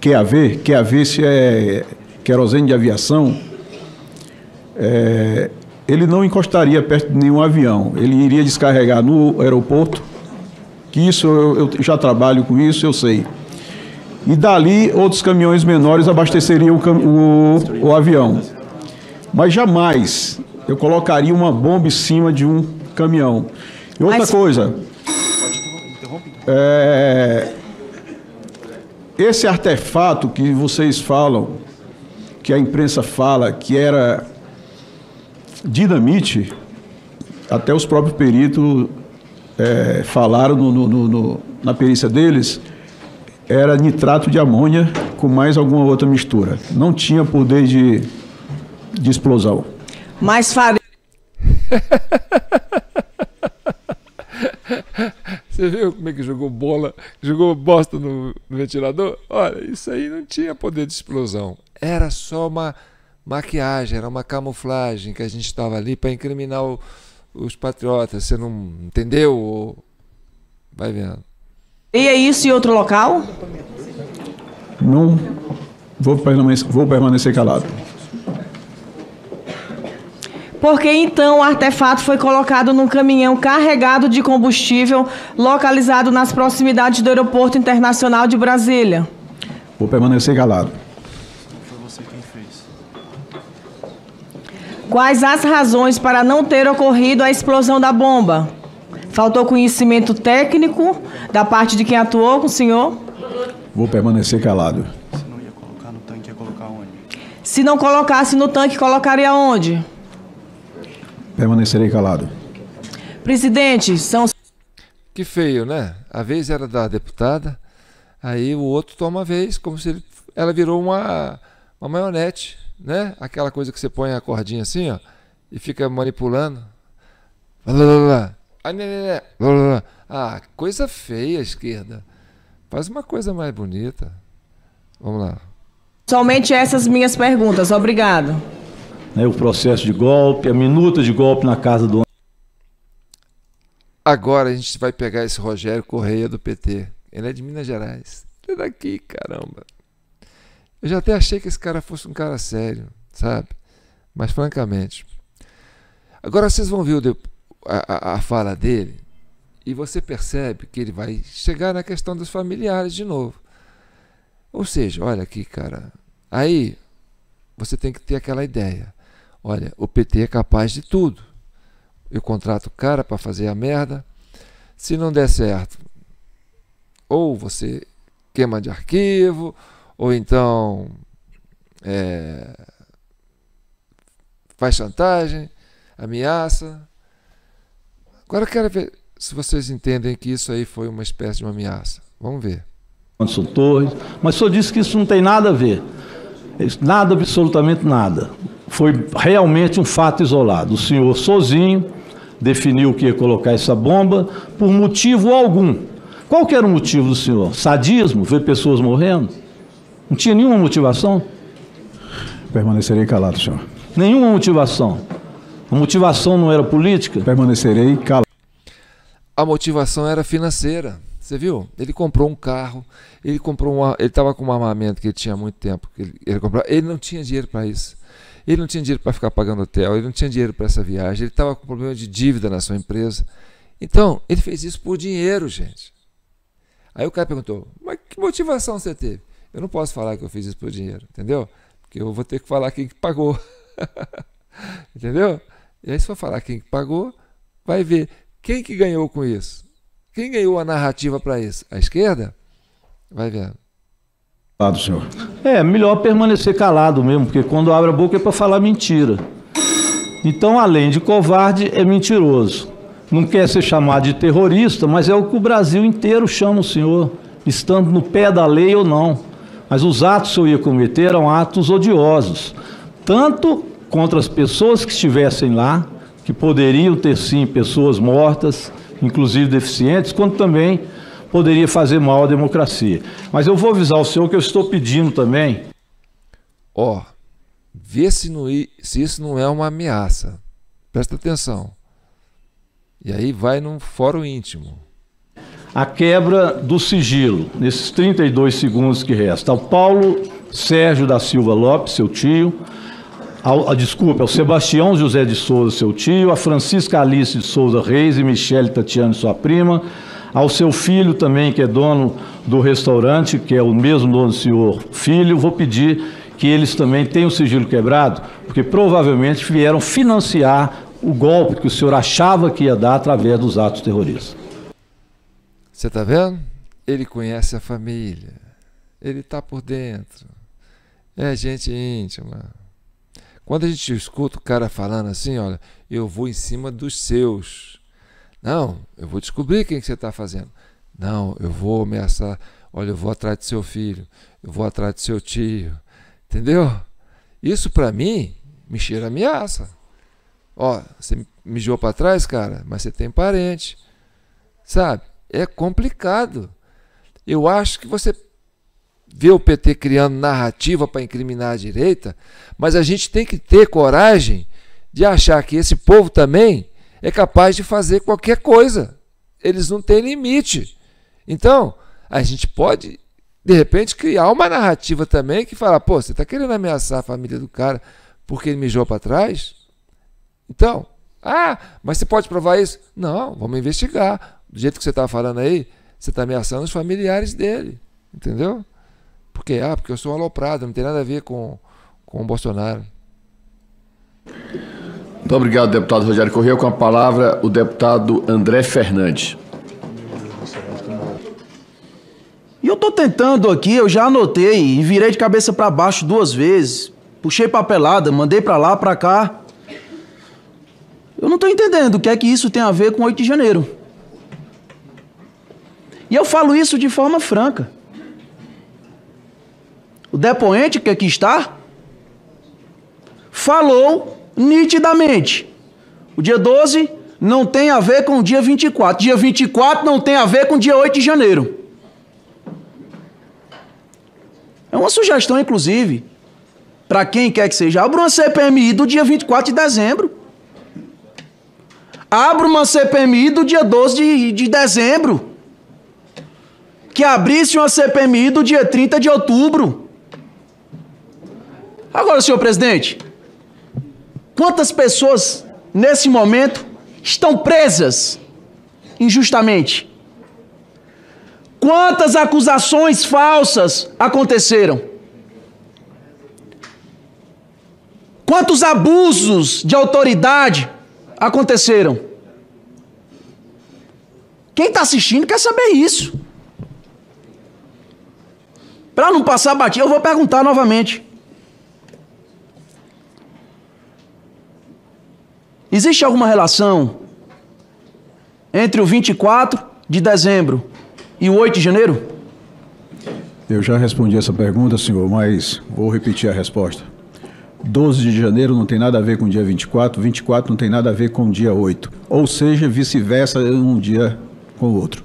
QAV se é querosene de aviação, ele não encostaria perto de nenhum avião. Ele iria descarregar no aeroporto, que isso eu já trabalho com isso, eu sei. E dali outros caminhões menores abasteceriam o avião. Mas jamais eu colocaria uma bomba em cima de um caminhão. E outra coisa, esse artefato que vocês falam, que a imprensa fala que era dinamite, até os próprios peritos falaram na perícia deles, era nitrato de amônia com mais alguma outra mistura. Não tinha poder de explosão.
Mas faria...
Você viu como é que jogou bola, jogou bosta no ventilador? Olha, isso aí não tinha poder de explosão. Era só uma maquiagem, era uma camuflagem que a gente estava ali para incriminar os patriotas. Você não entendeu? Vai vendo.
E é isso em outro local?
Não, vou permanecer calado.
Por que então o artefato foi colocado num caminhão carregado de combustível localizado nas proximidades do Aeroporto Internacional de Brasília?
Vou permanecer calado.
Foi você quem fez.
Quais as razões para não ter ocorrido a explosão da bomba? Faltou conhecimento técnico da parte de quem atuou com o senhor?
Vou permanecer calado.
Se não ia colocar no tanque, ia colocar onde?
Se não colocasse no tanque, colocaria onde?
Permanecerei calado.
Presidente, são...
Que feio, né? A vez era da deputada, aí o outro toma a vez, como se ela virou uma marionete, né? Aquela coisa que você põe a cordinha assim, ó, e fica manipulando. Ah, coisa feia, esquerda. Faz uma coisa mais bonita. Vamos lá.
Somente essas minhas perguntas. Obrigado.
O processo de golpe, a minuta de golpe na casa do...
Agora a gente vai pegar esse Rogério Correia do PT. Ele é de Minas Gerais. Ele é daqui, caramba. Eu já até achei que esse cara fosse um cara sério, sabe? Mas francamente. Agora vocês vão ver a fala dele e você percebe que ele vai chegar na questão dos familiares de novo. Ou seja, olha aqui, cara. Aí você tem que ter aquela ideia. Olha, o PT é capaz de tudo. Eu contrato o cara para fazer a merda. Se não der certo, ou você queima de arquivo, ou então faz chantagem, ameaça. Agora eu quero ver se vocês entendem que isso aí foi uma espécie de uma ameaça. Vamos ver.
Torres, mas o senhor disse que isso não tem nada a ver. Nada, absolutamente nada. Foi realmente um fato isolado. O senhor sozinho definiu que ia colocar essa bomba por motivo algum. Qual que era o motivo do senhor? Sadismo? Ver pessoas morrendo? Não tinha nenhuma motivação?
Permanecerei calado, senhor.
Nenhuma motivação. A motivação não era política?
Permanecerei calado.
A motivação era financeira. Você viu? Ele comprou um carro, ele estava com um armamento que ele tinha há muito tempo. Ele não tinha dinheiro para isso. Ele não tinha dinheiro para ficar pagando hotel, ele não tinha dinheiro para essa viagem, ele estava com problema de dívida na sua empresa. Então, ele fez isso por dinheiro, gente. Aí o cara perguntou, mas que motivação você teve? Eu não posso falar que eu fiz isso por dinheiro, entendeu? Porque eu vou ter que falar quem que pagou. Entendeu? E aí se for falar quem que pagou, vai ver quem que ganhou com isso. Quem ganhou a narrativa para isso? A esquerda? Vai vendo.
Senhor.
Melhor permanecer calado mesmo, porque quando abre a boca é para falar mentira. Então, além de covarde, é mentiroso. Não quer ser chamado de terrorista, mas é o que o Brasil inteiro chama o senhor, estando no pé da lei ou não. Mas os atos que eu ia cometer eram atos odiosos, tanto contra as pessoas que estivessem lá, que poderiam ter sim pessoas mortas, inclusive deficientes, quanto também poderia fazer mal à democracia. Mas eu vou avisar o senhor que eu estou pedindo também.
Vê se isso não é uma ameaça. Presta atenção. E aí vai num fórum íntimo.
A quebra do sigilo, nesses 32 segundos que restam. Ao Paulo Sérgio da Silva Lopes, seu tio. Ao Sebastião José de Souza, seu tio. A Francisca Alice de Souza Reis e Michele Tatiane, sua prima. Ao seu filho também, que é dono do restaurante, que é o mesmo dono do senhor filho, vou pedir que eles também tenham o sigilo quebrado, porque provavelmente vieram financiar o golpe que o senhor achava que ia dar através dos atos terroristas.
Você está vendo? Ele conhece a família, ele está por dentro, é gente íntima. Quando a gente escuta o cara falando assim, olha, eu vou em cima dos seus. Não, eu vou descobrir quem que você está fazendo. Não, eu vou ameaçar. Olha, eu vou atrás do seu filho. Eu vou atrás do seu tio. Entendeu? Isso para mim me cheira ameaça. Você mijou para trás, cara, mas você tem parente. Sabe? É complicado. Eu acho que você vê o PT criando narrativa para incriminar a direita, mas a gente tem que ter coragem de achar que esse povo também é capaz de fazer qualquer coisa. Eles não têm limite. Então, a gente pode, de repente, criar uma narrativa também que fala, você está querendo ameaçar a família do cara porque ele mijou para trás? Então, mas você pode provar isso? Não, vamos investigar. Do jeito que você está falando aí, você está ameaçando os familiares dele. Entendeu? Porque eu sou aloprado, não tem nada a ver com o Bolsonaro.
Muito obrigado, deputado Rogério Correia. Com a palavra, o deputado André Fernandes.
E eu estou tentando aqui, eu já anotei e virei de cabeça para baixo 2 vezes. Puxei papelada, mandei para lá, para cá. Eu não estou entendendo o que é que isso tem a ver com 8 de janeiro. E eu falo isso de forma franca. O depoente que aqui está falou nitidamente. O dia 12 não tem a ver com o dia 24. Dia 24 não tem a ver com o dia 8 de janeiro. É uma sugestão, inclusive, para quem quer que seja. Abra uma CPMI do dia 24 de dezembro. Abra uma CPMI do dia 12 de dezembro. Que abrisse uma CPMI do dia 30 de outubro. Agora, senhor presidente, quantas pessoas, nesse momento, estão presas injustamente? Quantas acusações falsas aconteceram? Quantos abusos de autoridade aconteceram? Quem está assistindo quer saber isso. Para não passar batido, eu vou perguntar novamente. Existe alguma relação entre o 24 de dezembro e o 8 de janeiro?
Eu já respondi essa pergunta, senhor, mas vou repetir a resposta. 12 de janeiro não tem nada a ver com o dia 24, 24 não tem nada a ver com o dia 8. Ou seja, vice-versa, um dia com o outro.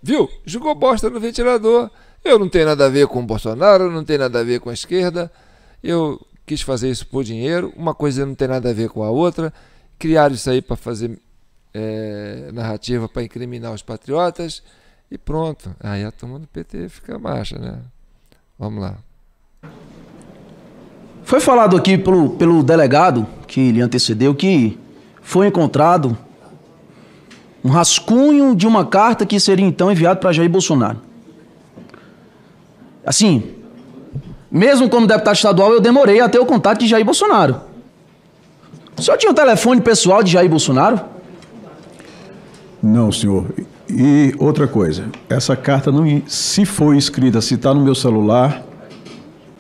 Viu? Jogou bosta no ventilador. Eu não tenho nada a ver com o Bolsonaro, não tenho nada a ver com a esquerda. Eu quis fazer isso por dinheiro. Uma coisa não tem nada a ver com a outra. Criaram isso aí para fazer narrativa para incriminar os patriotas. E pronto. Aí a turma do PT fica marcha, né? Vamos lá.
Foi falado aqui pelo delegado que lhe antecedeu que foi encontrado um rascunho de uma carta que seria então enviada para Jair Bolsonaro. Assim, mesmo como deputado estadual, eu demorei a ter o contato de Jair Bolsonaro. O senhor tinha o telefone pessoal de Jair Bolsonaro?
Não, senhor. E outra coisa, essa carta, não, se foi escrita, se está no meu celular,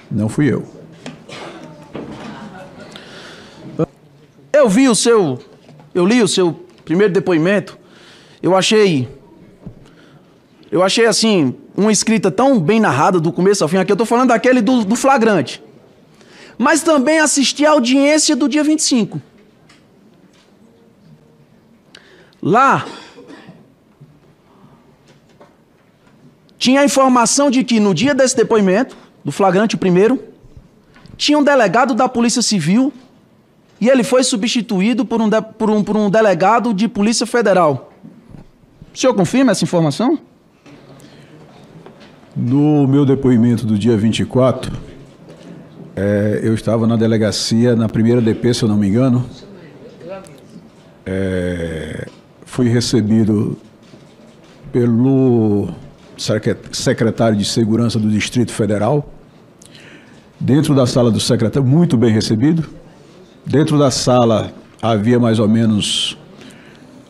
não fui eu.
Eu li o seu primeiro depoimento. Eu achei assim, uma escrita tão bem narrada do começo ao fim. Aqui eu estou falando daquele do flagrante. Mas também assisti à audiência do dia 25. Lá, tinha a informação de que no dia desse depoimento, do flagrante primeiro, tinha um delegado da Polícia Civil e ele foi substituído por um delegado de Polícia Federal. O senhor confirma essa informação?
No meu depoimento do dia 24, eu estava na delegacia, na primeira DP, se eu não me engano. Fui recebido pelo secretário de Segurança do Distrito Federal. Dentro da sala do secretário, muito bem recebido. Dentro da sala havia mais ou menos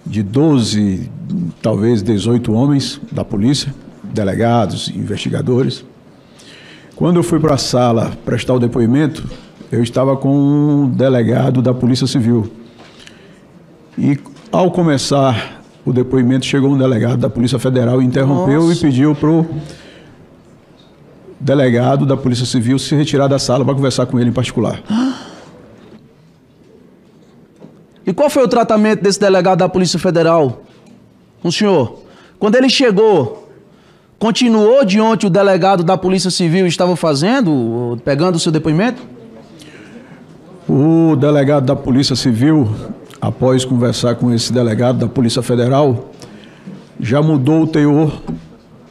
de 12, talvez 18 homens da polícia, delegados, investigadores. Quando eu fui para a sala prestar o depoimento, eu estava com um delegado da Polícia Civil. E ao começar o depoimento, chegou um delegado da Polícia Federal, interrompeu e pediu para o delegado da Polícia Civil se retirar da sala para conversar com ele em particular.
E qual foi o tratamento desse delegado da Polícia Federal com o senhor? Quando ele chegou, continuou de onde o delegado da Polícia Civil estava fazendo, pegando o seu depoimento?
O delegado da Polícia Civil, após conversar com esse delegado da Polícia Federal, já mudou o teor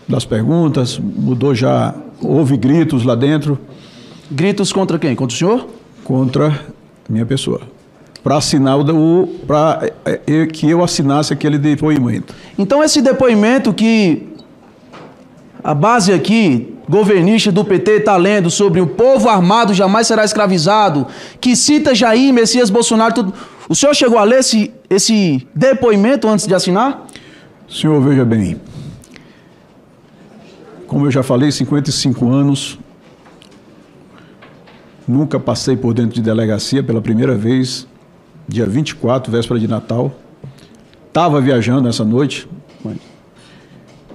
das perguntas, já houve gritos lá dentro.
Gritos contra quem? Contra o senhor?
Contra minha pessoa. Para assinar que eu assinasse aquele depoimento.
Então esse depoimento que a base aqui, governista do PT, está lendo sobre o povo armado jamais será escravizado, que cita Jair Messias Bolsonaro, tudo. O senhor chegou a ler esse depoimento antes de assinar?
Senhor, veja bem. Como eu já falei, 55 anos, nunca passei por dentro de delegacia, pela primeira vez, dia 24, véspera de Natal,
estava viajando essa noite.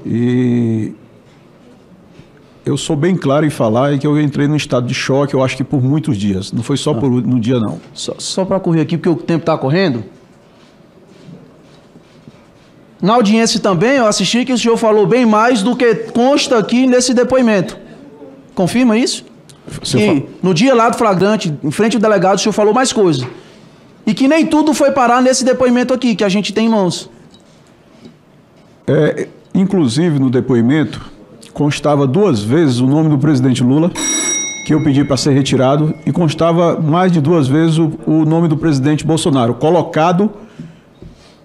E eu sou bem claro em falar que eu entrei num estado de choque, eu acho que por muitos dias. Não foi só por um dia, não.
Só para correr aqui, porque o tempo está correndo. Na audiência também, eu assisti que o senhor falou bem mais do que consta aqui nesse depoimento. Confirma isso? Que no dia lá do flagrante, em frente ao delegado, o senhor falou mais coisas. E que nem tudo foi parar nesse depoimento aqui, que a gente tem em mãos.
Inclusive, no depoimento, constava 2 vezes o nome do presidente Lula, que eu pedi para ser retirado, e constava mais de 2 vezes o nome do presidente Bolsonaro, colocado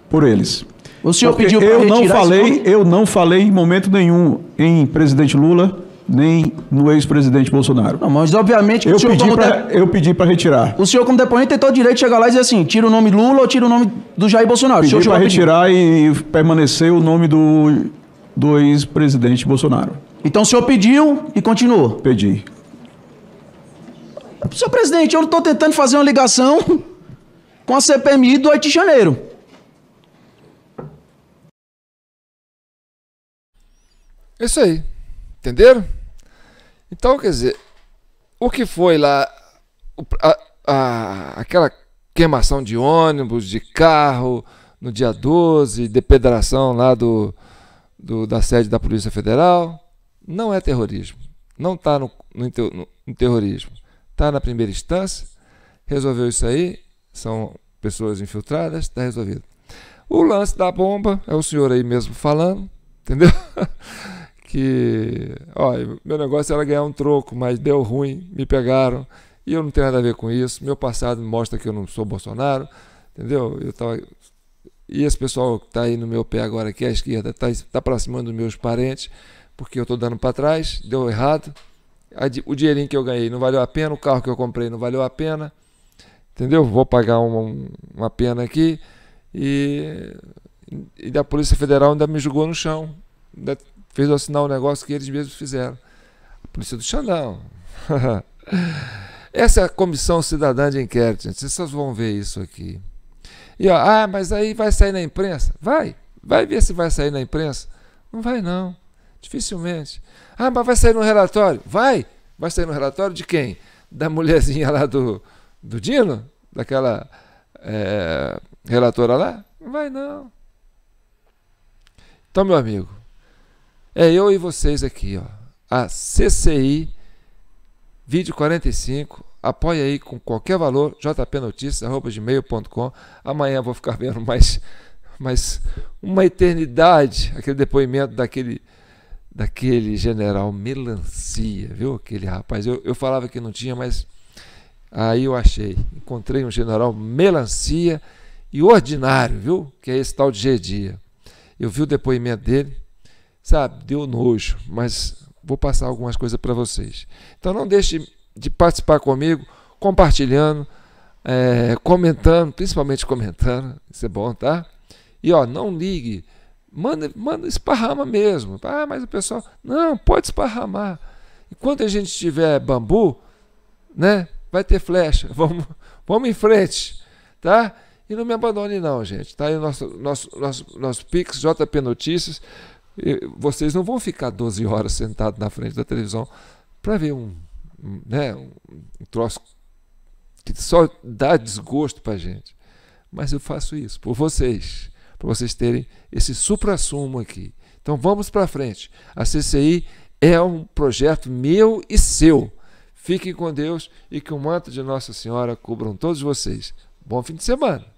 por eles.
O senhor pediu para retirar esse nome?
Eu não falei em momento nenhum em presidente Lula, nem no ex-presidente Bolsonaro.
Não, mas obviamente...
Eu pedi para retirar.
O senhor, como depoente, tentou o direito de chegar lá e dizer assim, tira o nome Lula ou tira o nome do Jair Bolsonaro.
Pedi para retirar e permanecer o nome do ex-presidente Bolsonaro.
Então o senhor pediu e continuou?
Pedi.
Senhor presidente, eu estou tentando fazer uma ligação com a CPMI do 8 de janeiro.
Isso aí. Entenderam? Então, quer dizer, o que foi lá, aquela queimação de ônibus, de carro, no dia 12, depedração lá da sede da Polícia Federal, não é terrorismo. Não está no terrorismo. Está na primeira instância, resolveu isso aí, são pessoas infiltradas, está resolvido. O lance da bomba, é o senhor aí mesmo falando, entendeu? Que, olha, meu negócio era ganhar um troco, mas deu ruim, me pegaram, e eu não tenho nada a ver com isso. Meu passado mostra que eu não sou Bolsonaro, entendeu? E esse pessoal que está aí no meu pé agora aqui à esquerda está para cima dos meus parentes, porque eu estou dando para trás, deu errado. O dinheirinho que eu ganhei não valeu a pena, o carro que eu comprei não valeu a pena, entendeu? Vou pagar uma pena aqui, e da Polícia Federal ainda me jogou no chão, ainda fez eu assinar um negócio que eles mesmos fizeram. A Polícia do Xandão. Essa é a Comissão Cidadã de Inquérito, gente. Vocês vão ver isso aqui. E ó, mas aí vai sair na imprensa? Vai ver se vai sair na imprensa. Não vai não, dificilmente. Mas vai sair no relatório? Vai sair no relatório de quem? Da mulherzinha lá do Dino? Daquela relatora lá? Não vai não. Então, meu amigo, é eu e vocês aqui, ó. A CCI, vídeo 45, apoia aí com qualquer valor, jpnoticias@gmail.com. Amanhã eu vou ficar vendo mais uma eternidade, aquele depoimento daquele general Melancia, viu? Aquele rapaz, eu falava que não tinha, mas aí eu encontrei um general Melancia e ordinário, viu? Que é esse tal de G-Dia. Eu vi o depoimento dele, sabe, deu nojo, mas vou passar algumas coisas para vocês. Então não deixe de participar comigo, compartilhando, comentando, principalmente comentando, isso é bom, tá? E ó, não ligue, manda esparrama mesmo. Mas o pessoal, não, pode esparramar. Enquanto a gente tiver bambu, né, vai ter flecha, vamos em frente, tá? E não me abandone não, gente, tá aí o nosso Pix, JP Notícias. Vocês não vão ficar 12 horas sentados na frente da televisão para ver um troço que só dá desgosto para a gente. Mas eu faço isso por vocês, para vocês terem esse supra-sumo aqui. Então vamos para frente. A CCI é um projeto meu e seu. Fiquem com Deus e que o manto de Nossa Senhora cubram todos vocês. Bom fim de semana.